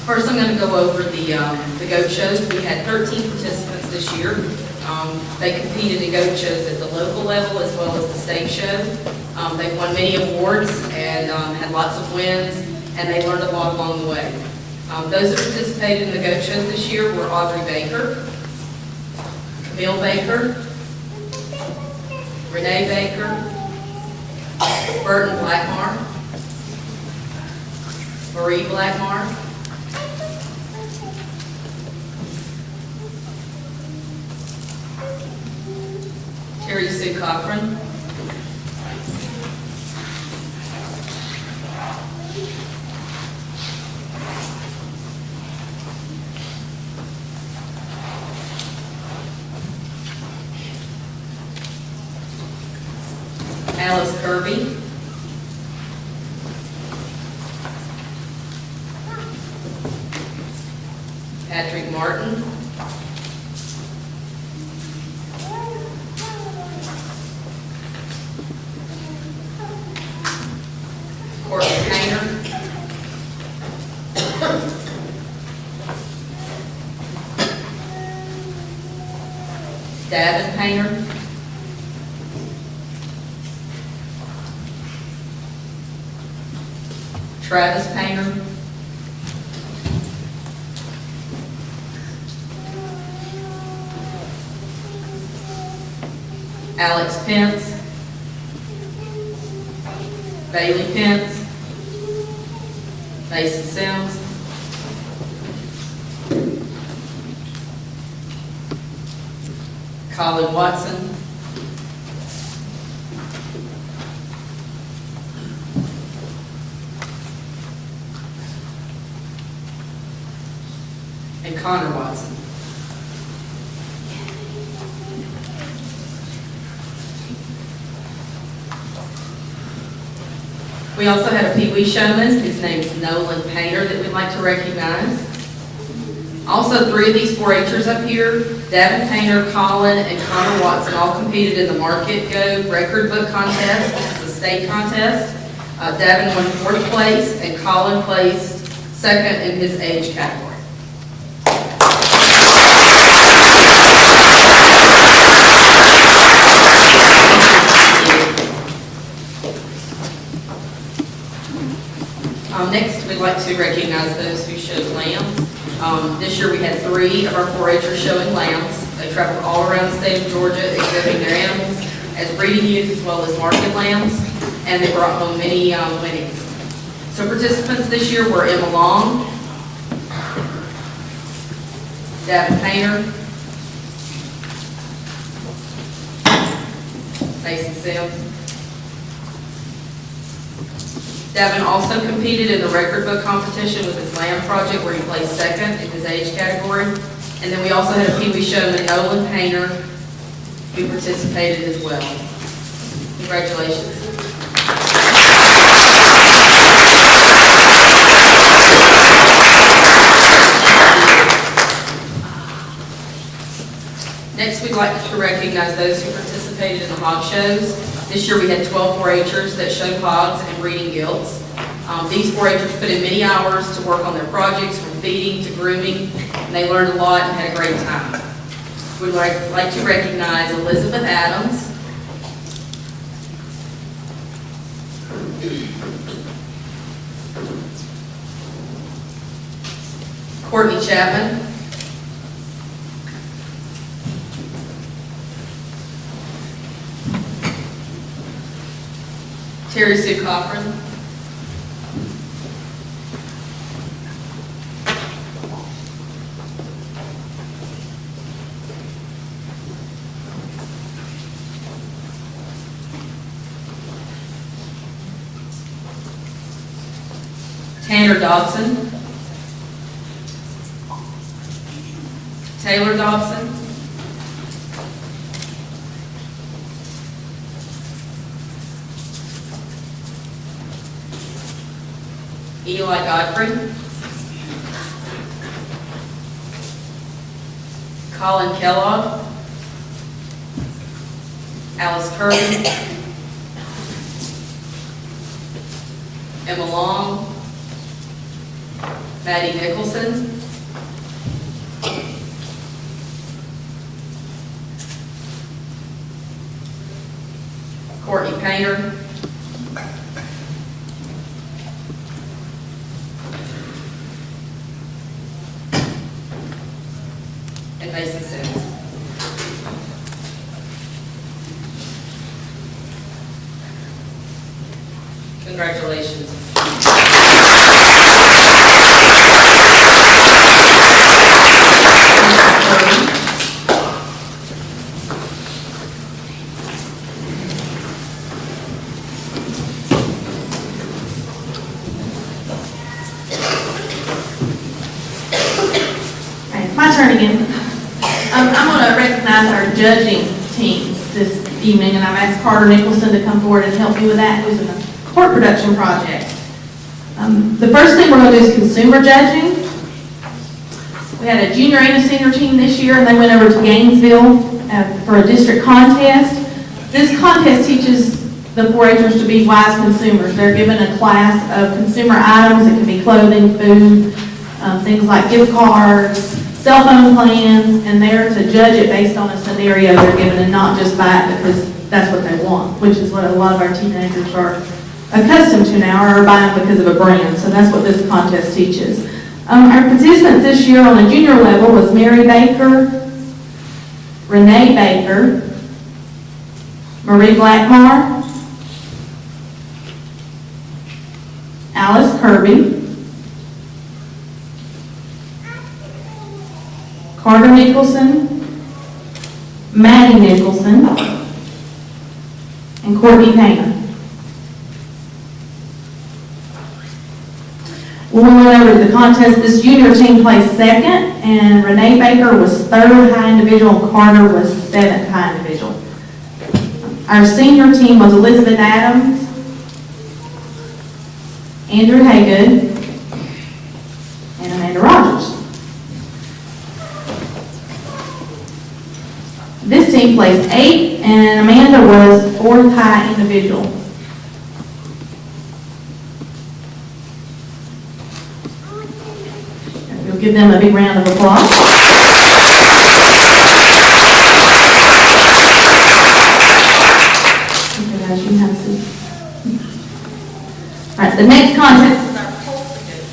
[SPEAKER 1] First, I'm going to go over the goat shows. We had 13 participants this year. They competed in goat shows at the local level as well as the state show. They won many awards and had lots of wins, and they learned a lot along the way. Those that participated in the goat shows this year were Audrey Baker, Camille Baker, Renee Baker, Burton Blackmar, Marie Blackmar, Terry Sue Cochran, Alice Kirby, Patrick Martin, Courtney Painter, Davin Painter, Travis Painter, Alex Pence, Bailey Pence, Mason Sims, Colin Watson, and Connor Watson. We also had a Pee Wee showman. His name's Nolan Painter that we'd like to recognize. Also, 3 of these 4-Hers up here, Davin Painter, Colin, and Connor Watson, all competed in the Market Go record book contest. This is a state contest. Davin won 4th place, and Colin placed 2nd in his age category. Next, we'd like to recognize those who showed lambs. This year we had 3 of our 4-Hers showing lambs. They traveled all around the state of Georgia exhibiting their animals as breeding ewes as well as market lambs, and they brought home many winnings. So participants this year were Emma Long, Davin Painter, Mason Sims. Davin also competed in the record book competition with his lamb project where he placed 2nd in his age category. And then we also had a Pee Wee showman, Nolan Painter, who participated as well. Congratulations. Next, we'd like to recognize those who participated in the hog shows. This year we had 12 4-Hers that showed hogs and breeding gilts. These 4-Hers put in many hours to work on their projects, from feeding to grooming, and they learned a lot and had a great time. We'd like to recognize Elizabeth Adams, Courtney Chapman, Terry Sue Cochran, Tanner Dobson, Taylor Dobson, Eli Godfrey, Colin Kellogg, Alice Curry, Emma Long, Maddie Nicholson, Courtney Painter, and Mason Sims. Congratulations.
[SPEAKER 2] Okay, it's my turn again. I'm going to recognize our judging teams this evening, and I've asked Carter Nicholson to come forward and help me with that, who's in the court production project. The first thing we're going to do is consumer judging. We had a junior and a senior team this year, and they went over to Gainesville for a district contest. This contest teaches the 4-Hers to be wise consumers. They're given a class of consumer items. It can be clothing, food, things like gift cards, cell phone plans, and they're to judge it based on a scenario they're given and not just buy it because that's what they want, which is what a lot of our teenagers are accustomed to now, or are buying because of a brand. So that's what this contest teaches. Our participants this year on a junior level was Mary Baker, Renee Baker, Marie Blackmore, Alice Kirby, Carter Nicholson, Maddie Nicholson, and Courtney Painter. When we went over to the contest, this junior team placed second, and Renee Baker was third high individual, and Carter was seventh high individual. Our senior team was Elizabeth Adams, Andrew Haygood, and Amanda Rogers. This team placed 8th, and Amanda was 4th high individual. We'll give them a big round of applause. Okay, guys, you can have a seat. All right, the next contest is our poultry judge.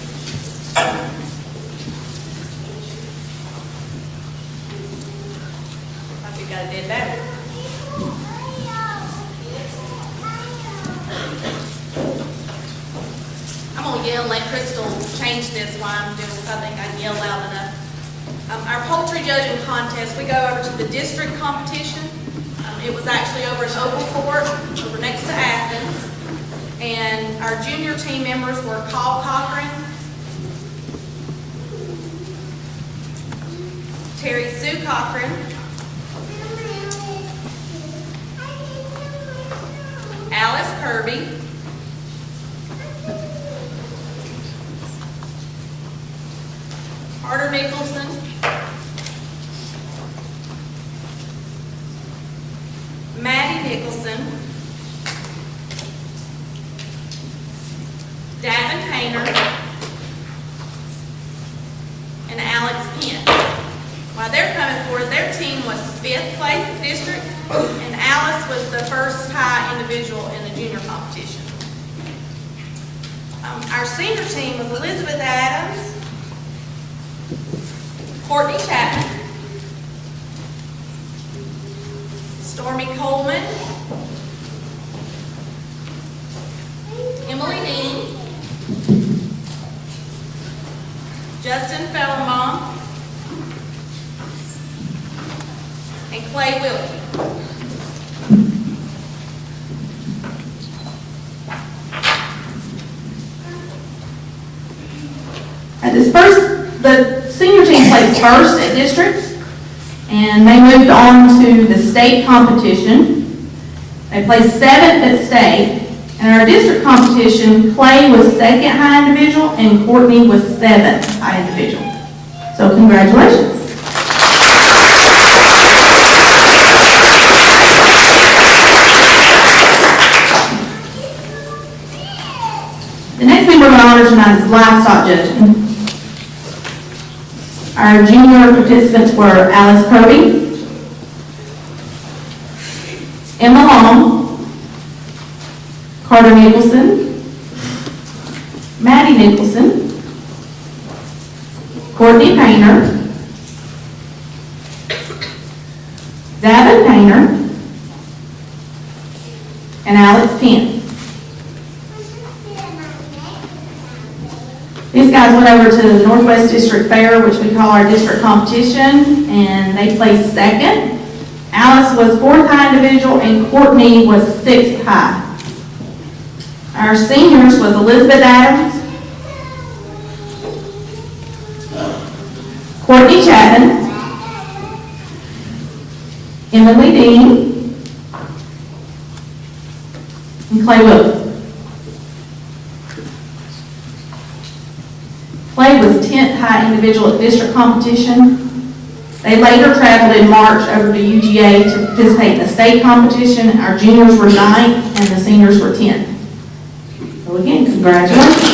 [SPEAKER 2] I think I did that. I'm gonna yell and let Crystal change this while I'm doing this. I think I yell loud enough. Our poultry judging contest, we go over to the district competition. It was actually over in Opal Fort, over next to Athens. And our junior team members were Paul Cochran, Terry Sue Cochran, Alice Kirby, Carter Nicholson, Maddie Nicholson, Davin Painter, and Alex Pence. While they're coming forward, their team was 5th place district, and Alice was the first high individual in the junior competition. Our senior team was Elizabeth Adams, Courtney Chapman, Stormy Coleman, Emily Dean, Justin Fellenbaum, and Clay Wilkie. The senior team placed first at district, and they moved on to the state competition. They placed 7th at state, In our district competition, Clay was second high individual and Courtney was seventh high individual. So congratulations. The next thing we're going to honor tonight is livestock judging. Our junior participants were Alice Kirby, Emma Long, Carter Nicholson, Maddie Nicholson, Courtney Painter, Davin Painter, and Alex Pence. These guys went over to the Northwest District Fair, which we call our district competition, and they placed second. Alice was fourth high individual and Courtney was sixth high. Our seniors was Elizabeth Adams, Courtney Chapman, Emily Dean, and Clay Wilson. Clay was 10th high individual at district competition. They later traveled in March over to UGA to participate in the state competition. Our juniors were 9th and the seniors were 10th. So again, congratulations.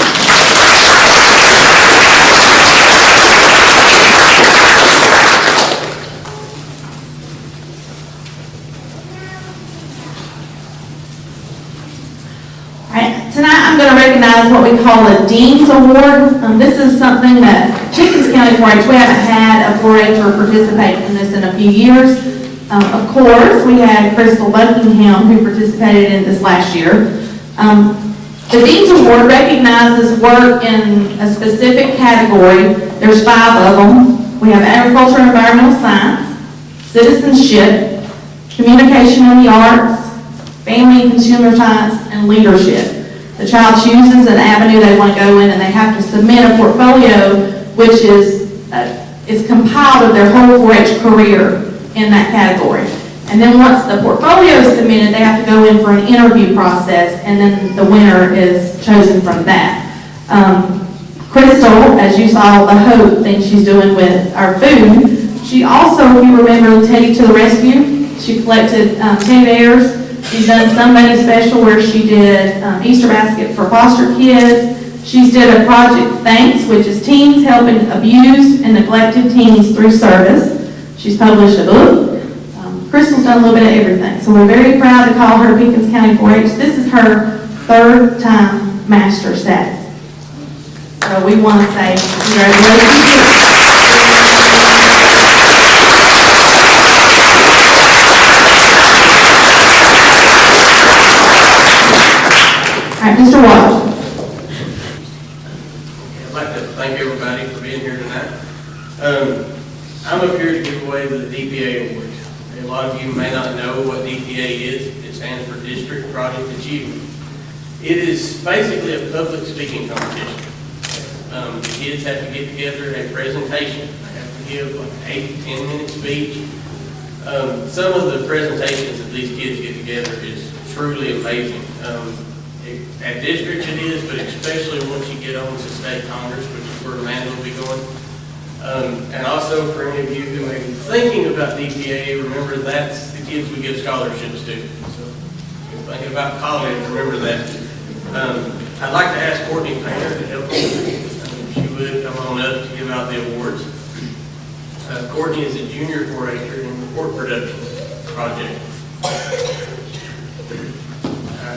[SPEAKER 2] Tonight I'm going to recognize what we call a Dean's Award. This is something that Pickens County 4-H, we haven't had a 4-H'er participate in this in a few years. Of course, we had Crystal Buckingham who participated in this last year. The Dean's Award recognizes work in a specific category. There's 5 of them. We have agriculture and environmental science, citizenship, communication and the arts, family and consumer science, and leadership. The child chooses an avenue they want to go in and they have to submit a portfolio which is compiled of their whole 4-H career in that category. And then once the portfolio is submitted, they have to go in for an interview process and then the winner is chosen from that. Crystal, as you saw the Hope thing she's doing with our food, she also, if you remember Teddy to the Rescue, she collected teddy bears. She's done Somebody Special where she did Easter basket for foster kids. She's did a Project Thanks, which is teens helping abused and neglected teens through service. She's published a book. Crystal's done a little bit of everything. So we're very proud to call her Pickens County 4-H. This is her 3rd time master status. So we want to say congratulations. All right, Mr. Waters.
[SPEAKER 11] I'd like to thank everybody for being here tonight. I'm up here to give away the DPA Award. A lot of you may not know what DPA is. It stands for District Project Achievement. It is basically a public speaking competition. The kids have to get together a presentation. They have to give like an 8 to 10 minute speech. Some of the presentations that these kids get together is truly amazing. At districts it is, but especially once you get on to state Congress, which is where Amanda will be going. And also for any of you who may be thinking about DPA, remember that's the kids we give scholarships to. So if you're thinking about college, remember that. I'd like to ask Courtney Painter to help me. If she would come on up to give out the awards. Courtney is a junior 4-H'er in the pork production project.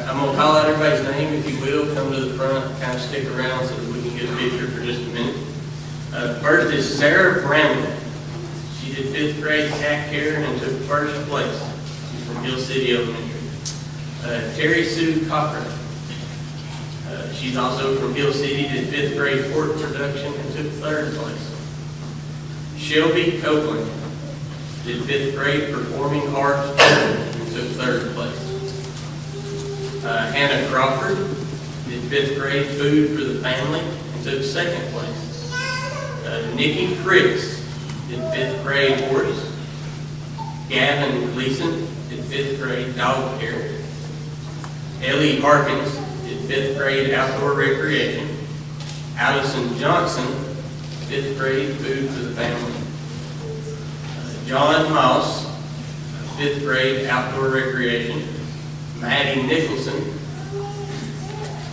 [SPEAKER 11] I'm going to call out everybody's name, if you will. Come to the front, kind of stick around so that we can get a picture for just a minute. First is Sarah Bramley. She did 5th grade cat care and took 1st place. She's from Hill City Elementary. Terry Sue Cochran. She's also from Hill City, did 5th grade pork production and took 3rd place. Shelby Copeland did 5th grade performing arts and took 3rd place. Hannah Crawford did 5th grade food for the family and took 2nd place. Nikki Fricks did 5th grade horse. Gavin Gleason did 5th grade dog care. Ellie Harkins did 5th grade outdoor recreation. Allison Johnson, 5th grade food for the family. John Moss, 5th grade outdoor recreation. Maddie Nicholson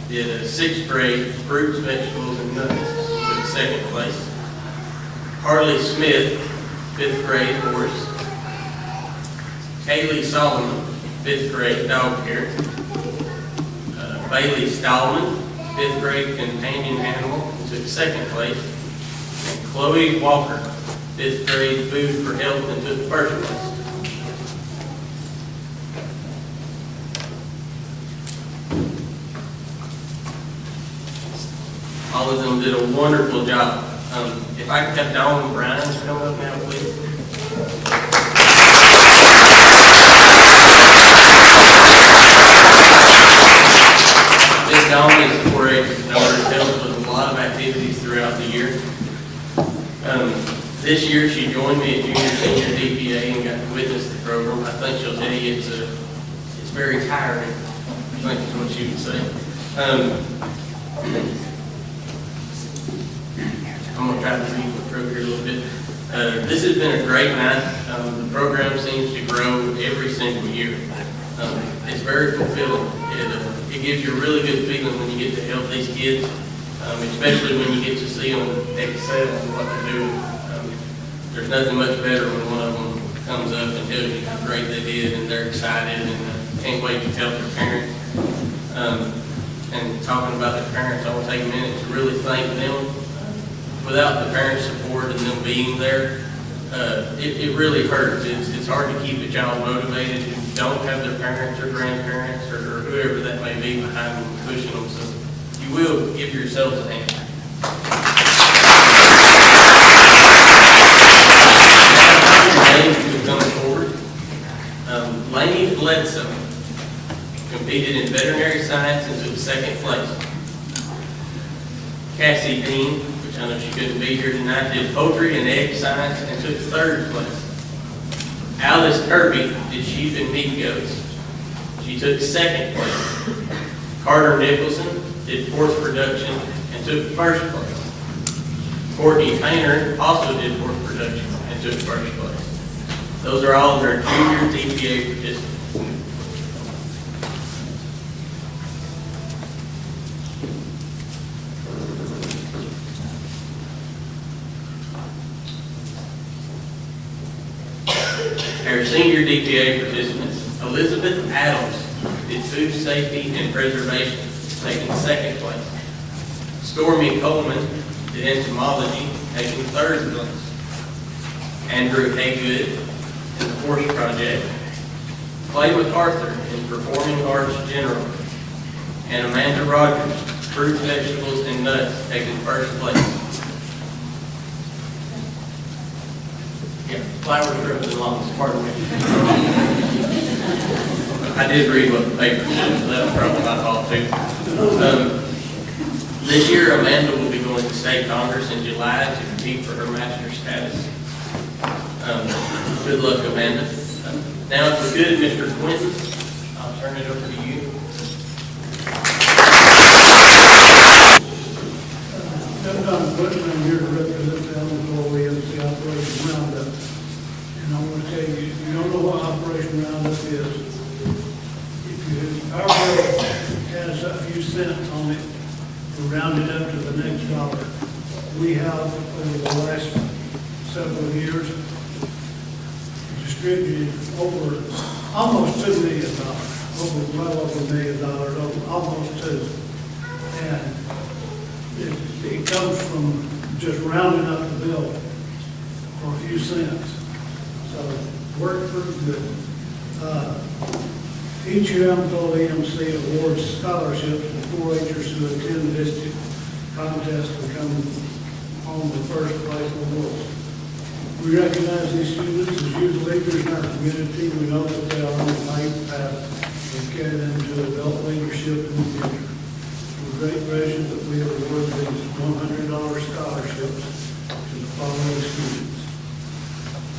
[SPEAKER 11] did a 6th grade fruits, vegetables, and nuts, took 2nd place. Harley Smith, 5th grade horse. Kaylee Solomon, 5th grade dog care. Bailey Stallman, 5th grade companion animal, took 2nd place. And Chloe Walker, 5th grade food for health, and took 1st place. All of them did a wonderful job. If I could have Dawn and Brian come up now, please. Miss Dawn is a 4-H daughter, helps with a lot of activities throughout the year. This year she joined me at Junior Senior DPA and got to witness the program. I think she'll tell you it's very tiring, I think is what she would say. I'm going to try to read through here a little bit. This has been a great night. The program seems to grow every single year. It's very fulfilling. It gives you a really good feeling when you get to help these kids, especially when you get to see them excel in what they're doing. There's nothing much better when one of them comes up and tells you how great they did, and they're excited and can't wait to tell their parents. And talking about their parents, I want to take a minute to really thank them. Without the parents' support and them being there, it really hurts. It's hard to keep a child motivated who don't have their parents or grandparents or whoever that may be behind them pushing them. So you will give yourselves a hand. Names who come forward. Lainey Bledsoe competed in veterinary science and took 2nd place. Cassie Dean, I know she couldn't be here tonight, did poultry and egg science and took 3rd place. Alice Kirby did sheep and meat goats. She took 2nd place. Carter Nicholson did pork production and took 1st place. Courtney Painter also did pork production and took 1st place. Those are all of our junior DPA participants. Our senior DPA participants, Elizabeth Adams did food safety and preservation, taking 2nd place. Stormy Coleman did entomology, taking 3rd place. Andrew Haygood in the Horse Project. Clay MacArthur in Performing Arts General. And Amanda Rogers, fruit, vegetables, and nuts, taking 1st place. Yeah, flowers, ribs, and lungs, pardon me. I did read what the paper said, so that was probably my fault too. This year, Amanda will be going to state Congress in July to compete for her master's status. Good luck, Amanda. Now, if we're good, Mr. Quinton, I'll turn it over to you.
[SPEAKER 12] I'm here to represent the Illinois EMC Operation Roundup. And I want to tell you, if you don't know what Operation Roundup is, our bill has a few cents on it to round it up to the next dollar. We have, over the last several years, distributed over almost $2 million, well over $1 million, almost $2 million. And it comes from just rounding up the bill for a few cents. So, worked pretty good. Each year, Umpqua EMC awards scholarships to 4-Hers who attend the district contest and come home with first place awards. We recognize these students as youth leaders in our community. We know that they are on the right path and carry them to adult leadership in the future. We're great pleasure that we have awarded these $100 scholarships to the following students.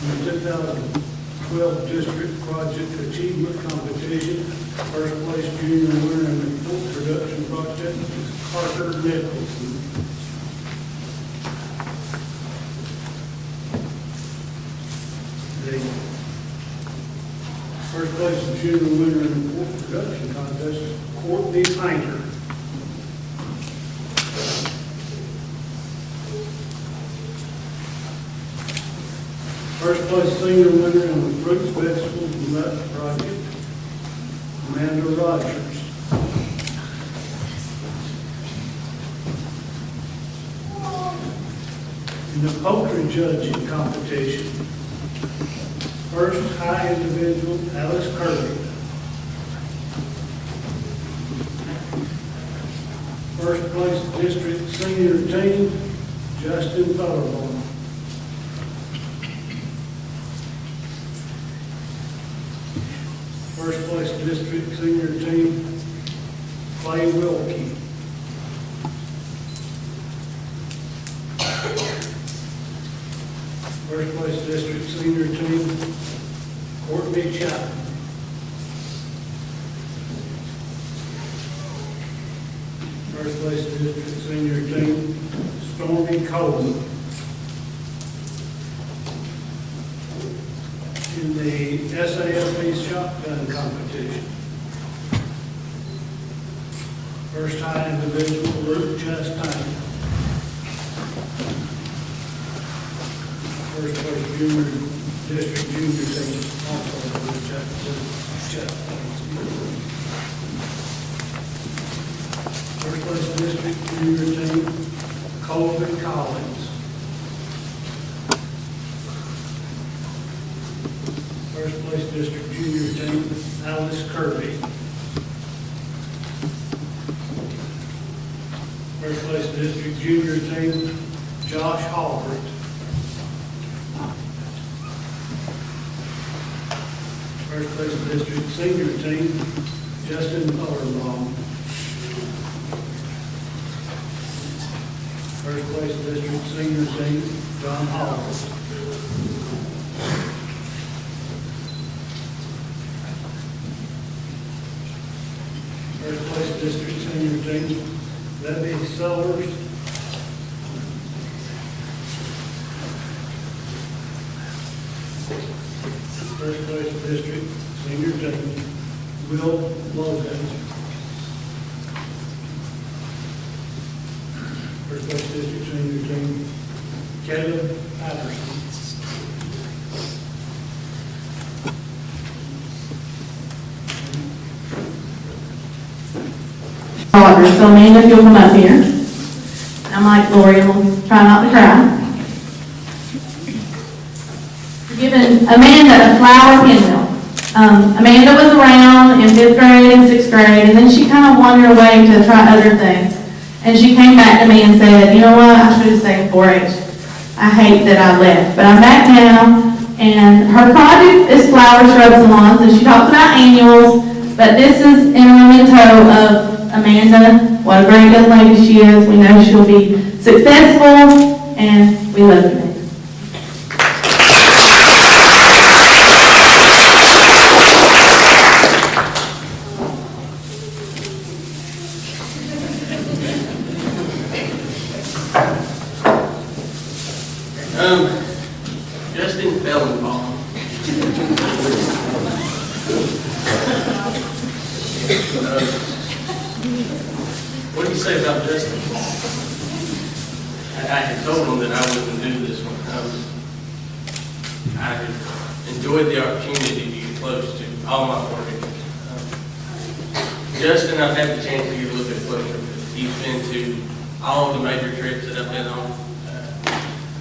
[SPEAKER 12] In the 2012 District Project Achievement Competition, First place junior winner in the pork production project is Carter Nicholson. The first place junior winner in the pork production contest is Courtney Painter. First place senior winner in the fruits, vegetables, and nuts project, Amanda Rogers. In the poultry judging competition, first high individual, Alice Kirby. First place district senior team, Justin Butterbaum. First place district senior team, Clay Wilkie. First place district senior team, Courtney Chapman. First place district senior team, Stormy Coleman. In the SAFB shotgun competition, first high individual, Luke Chastain. First place junior, district junior team, also Luke Chastain. First place district junior team, Colvin Collins. First place district junior team, Alice Kirby. First place district junior team, Josh Halbert. First place district senior team, Justin Butterbaum. First place district senior team, John Halbert. First place district senior team, Debbie Sellers. First place district senior team, Will Logan. First place district senior team, Caleb Patterson.
[SPEAKER 2] Rogers. So Amanda, if you'll come up here. I'm like Lori, we'll try not to cry. We're giving Amanda a flower pinwheel. Amanda was around in 5th grade and 6th grade, and then she kind of wandered away to try other things. And she came back to me and said, you know what, I should have stayed 4-H. I hate that I left, but I'm back now. And her project is flower, shrubs, and lawns, and she talks about annuals, but this is in a memento of Amanda. What a great young lady she is. We know she'll be successful, and we love you, Amanda.
[SPEAKER 11] Justin Fellenbaum. What do you say about Justin? I had told him that I wouldn't do this one. I enjoyed the opportunity to get close to all my work. Justin, I've had the chance to get a little bit closer. He's been to all the major trips that I've been on.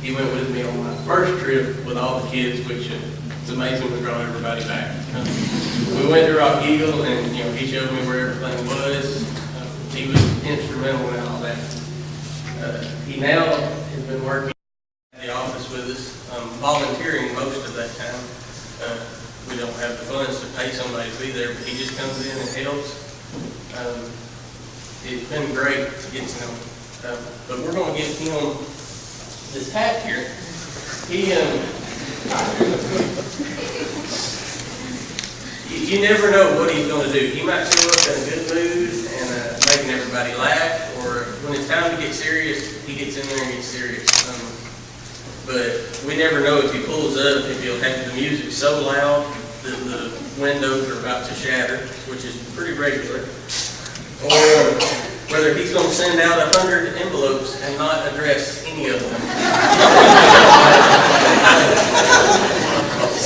[SPEAKER 11] He went with me on my first trip with all the kids, which it's amazing we brought everybody back. We went to Rock Eagle, and he showed me where everything was. He was instrumental in all that. He now has been working at the office with us, volunteering most of that time. We don't have the funds to pay somebody to be there, but he just comes in and helps. It's been great to get to know him. But we're going to give him this hat here. you never know what he's gonna do. He might show up in a good mood and making everybody laugh, or when it's time to get serious, he gets in there and gets serious. But we never know if he pulls up, if he'll have the music so loud that the windows are about to shatter, which is pretty regular, or whether he's going to send out 100 envelopes and not address any of them.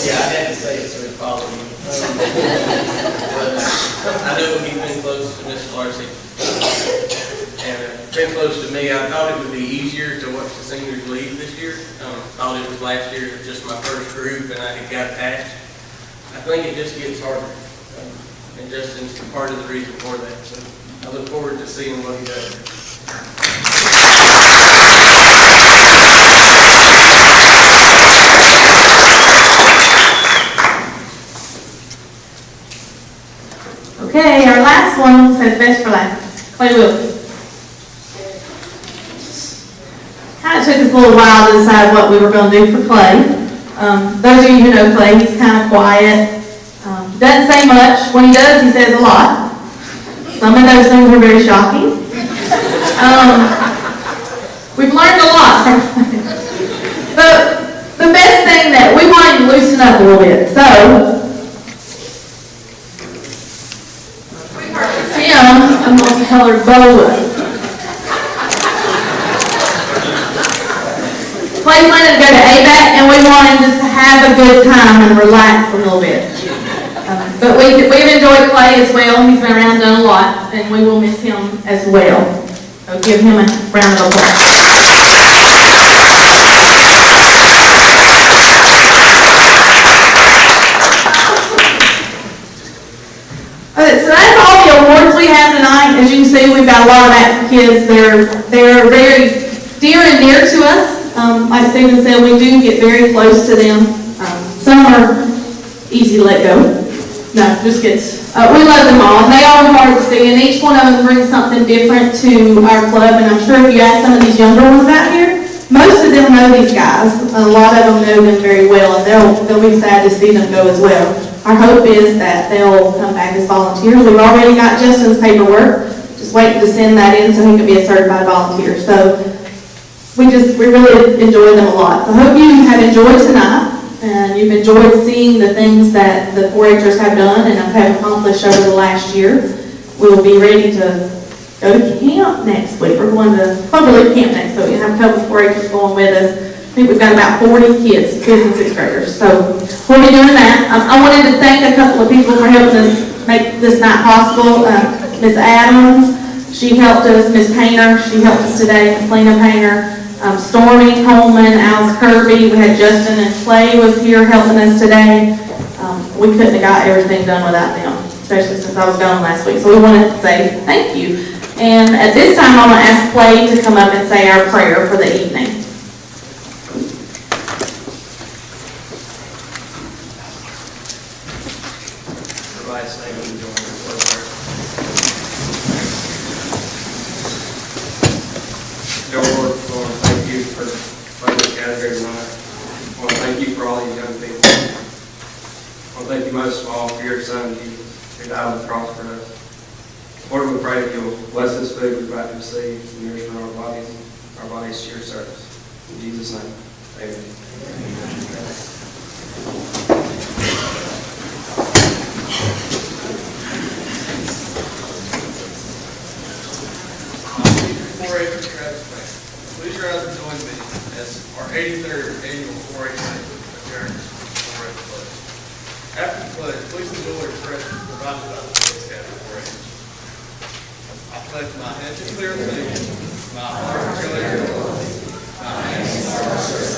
[SPEAKER 11] Yeah, I had to say it so it followed me. I know he's been close to Miss Larcy and been close to me. I thought it would be easier to watch the seniors leave this year. Thought it was last year, just my first group, and I had got attached. I think it just gets harder, and Justin's part of the reason for that. So I look forward to seeing what he does.
[SPEAKER 2] Okay, our last one says best for last. Clay Wilson. Kind of took us a little while to decide what we were going to do for Clay. Those of you who know Clay, he's kind of quiet. Doesn't say much. When he does, he says a lot. Some of those things are very shocking. We've learned a lot from Clay. But the best thing that we wanted to loosen up a little bit. So, a multicolored boa. Clay wanted to go to ABAC, and we wanted just to have a good time and relax a little bit. But we've enjoyed Clay as well. He's been around, done a lot, and we will miss him as well. So give him a round of applause. Okay, so that's all the awards we have tonight. As you can see, we've got a lot of active kids. They're very dear and dear to us. Like Stephen said, we do get very close to them. Some are easy to let go. No, just kidding. We love them all. They all are hard to see, and each one of them brings something different to our club. And I'm sure if you ask some of these younger ones out here, most of them know these guys. A lot of them know them very well, and they'll be sad to see them go as well. Our hope is that they'll come back as volunteers. We've already got Justin's paperwork, just waiting to send that in so he can be a certified volunteer. So we really enjoy them a lot. So I hope you have enjoyed tonight, and you've enjoyed seeing the things that the 4-H'ers have done and have accomplished over the last year. We'll be ready to go to camp next week. We're going to probably camp next week. We have a couple of 4-H'ers going with us. I think we've got about 40 kids, 5th and 6th graders. So we'll be doing that. I wanted to thank a couple of people for helping us make this night possible. Ms. Adams, she helped us. Ms. Painter, she helped us today. Ms. Lena Painter. Stormy Coleman, Alice Kirby, we had Justin and Clay was here helping us today. We couldn't have got everything done without them, especially since I was gone last week. So we wanted to say thank you. And at this time, I'm going to ask Clay to come up and say our prayer for the evening.
[SPEAKER 10] Thank you most of all for your son, Jesus, who died on the cross for us. Lord, we pray that you'll bless this food we're about to receive and nourishment our bodies to your service. In Jesus' name, amen.
[SPEAKER 13] Please rise and join me as our 83rd annual 4-H banquet adjourns. After the pledge, please enjoy refreshments provided by the Boy Scout 4-H. I pledge my head to clear the my heart to clear the my hands to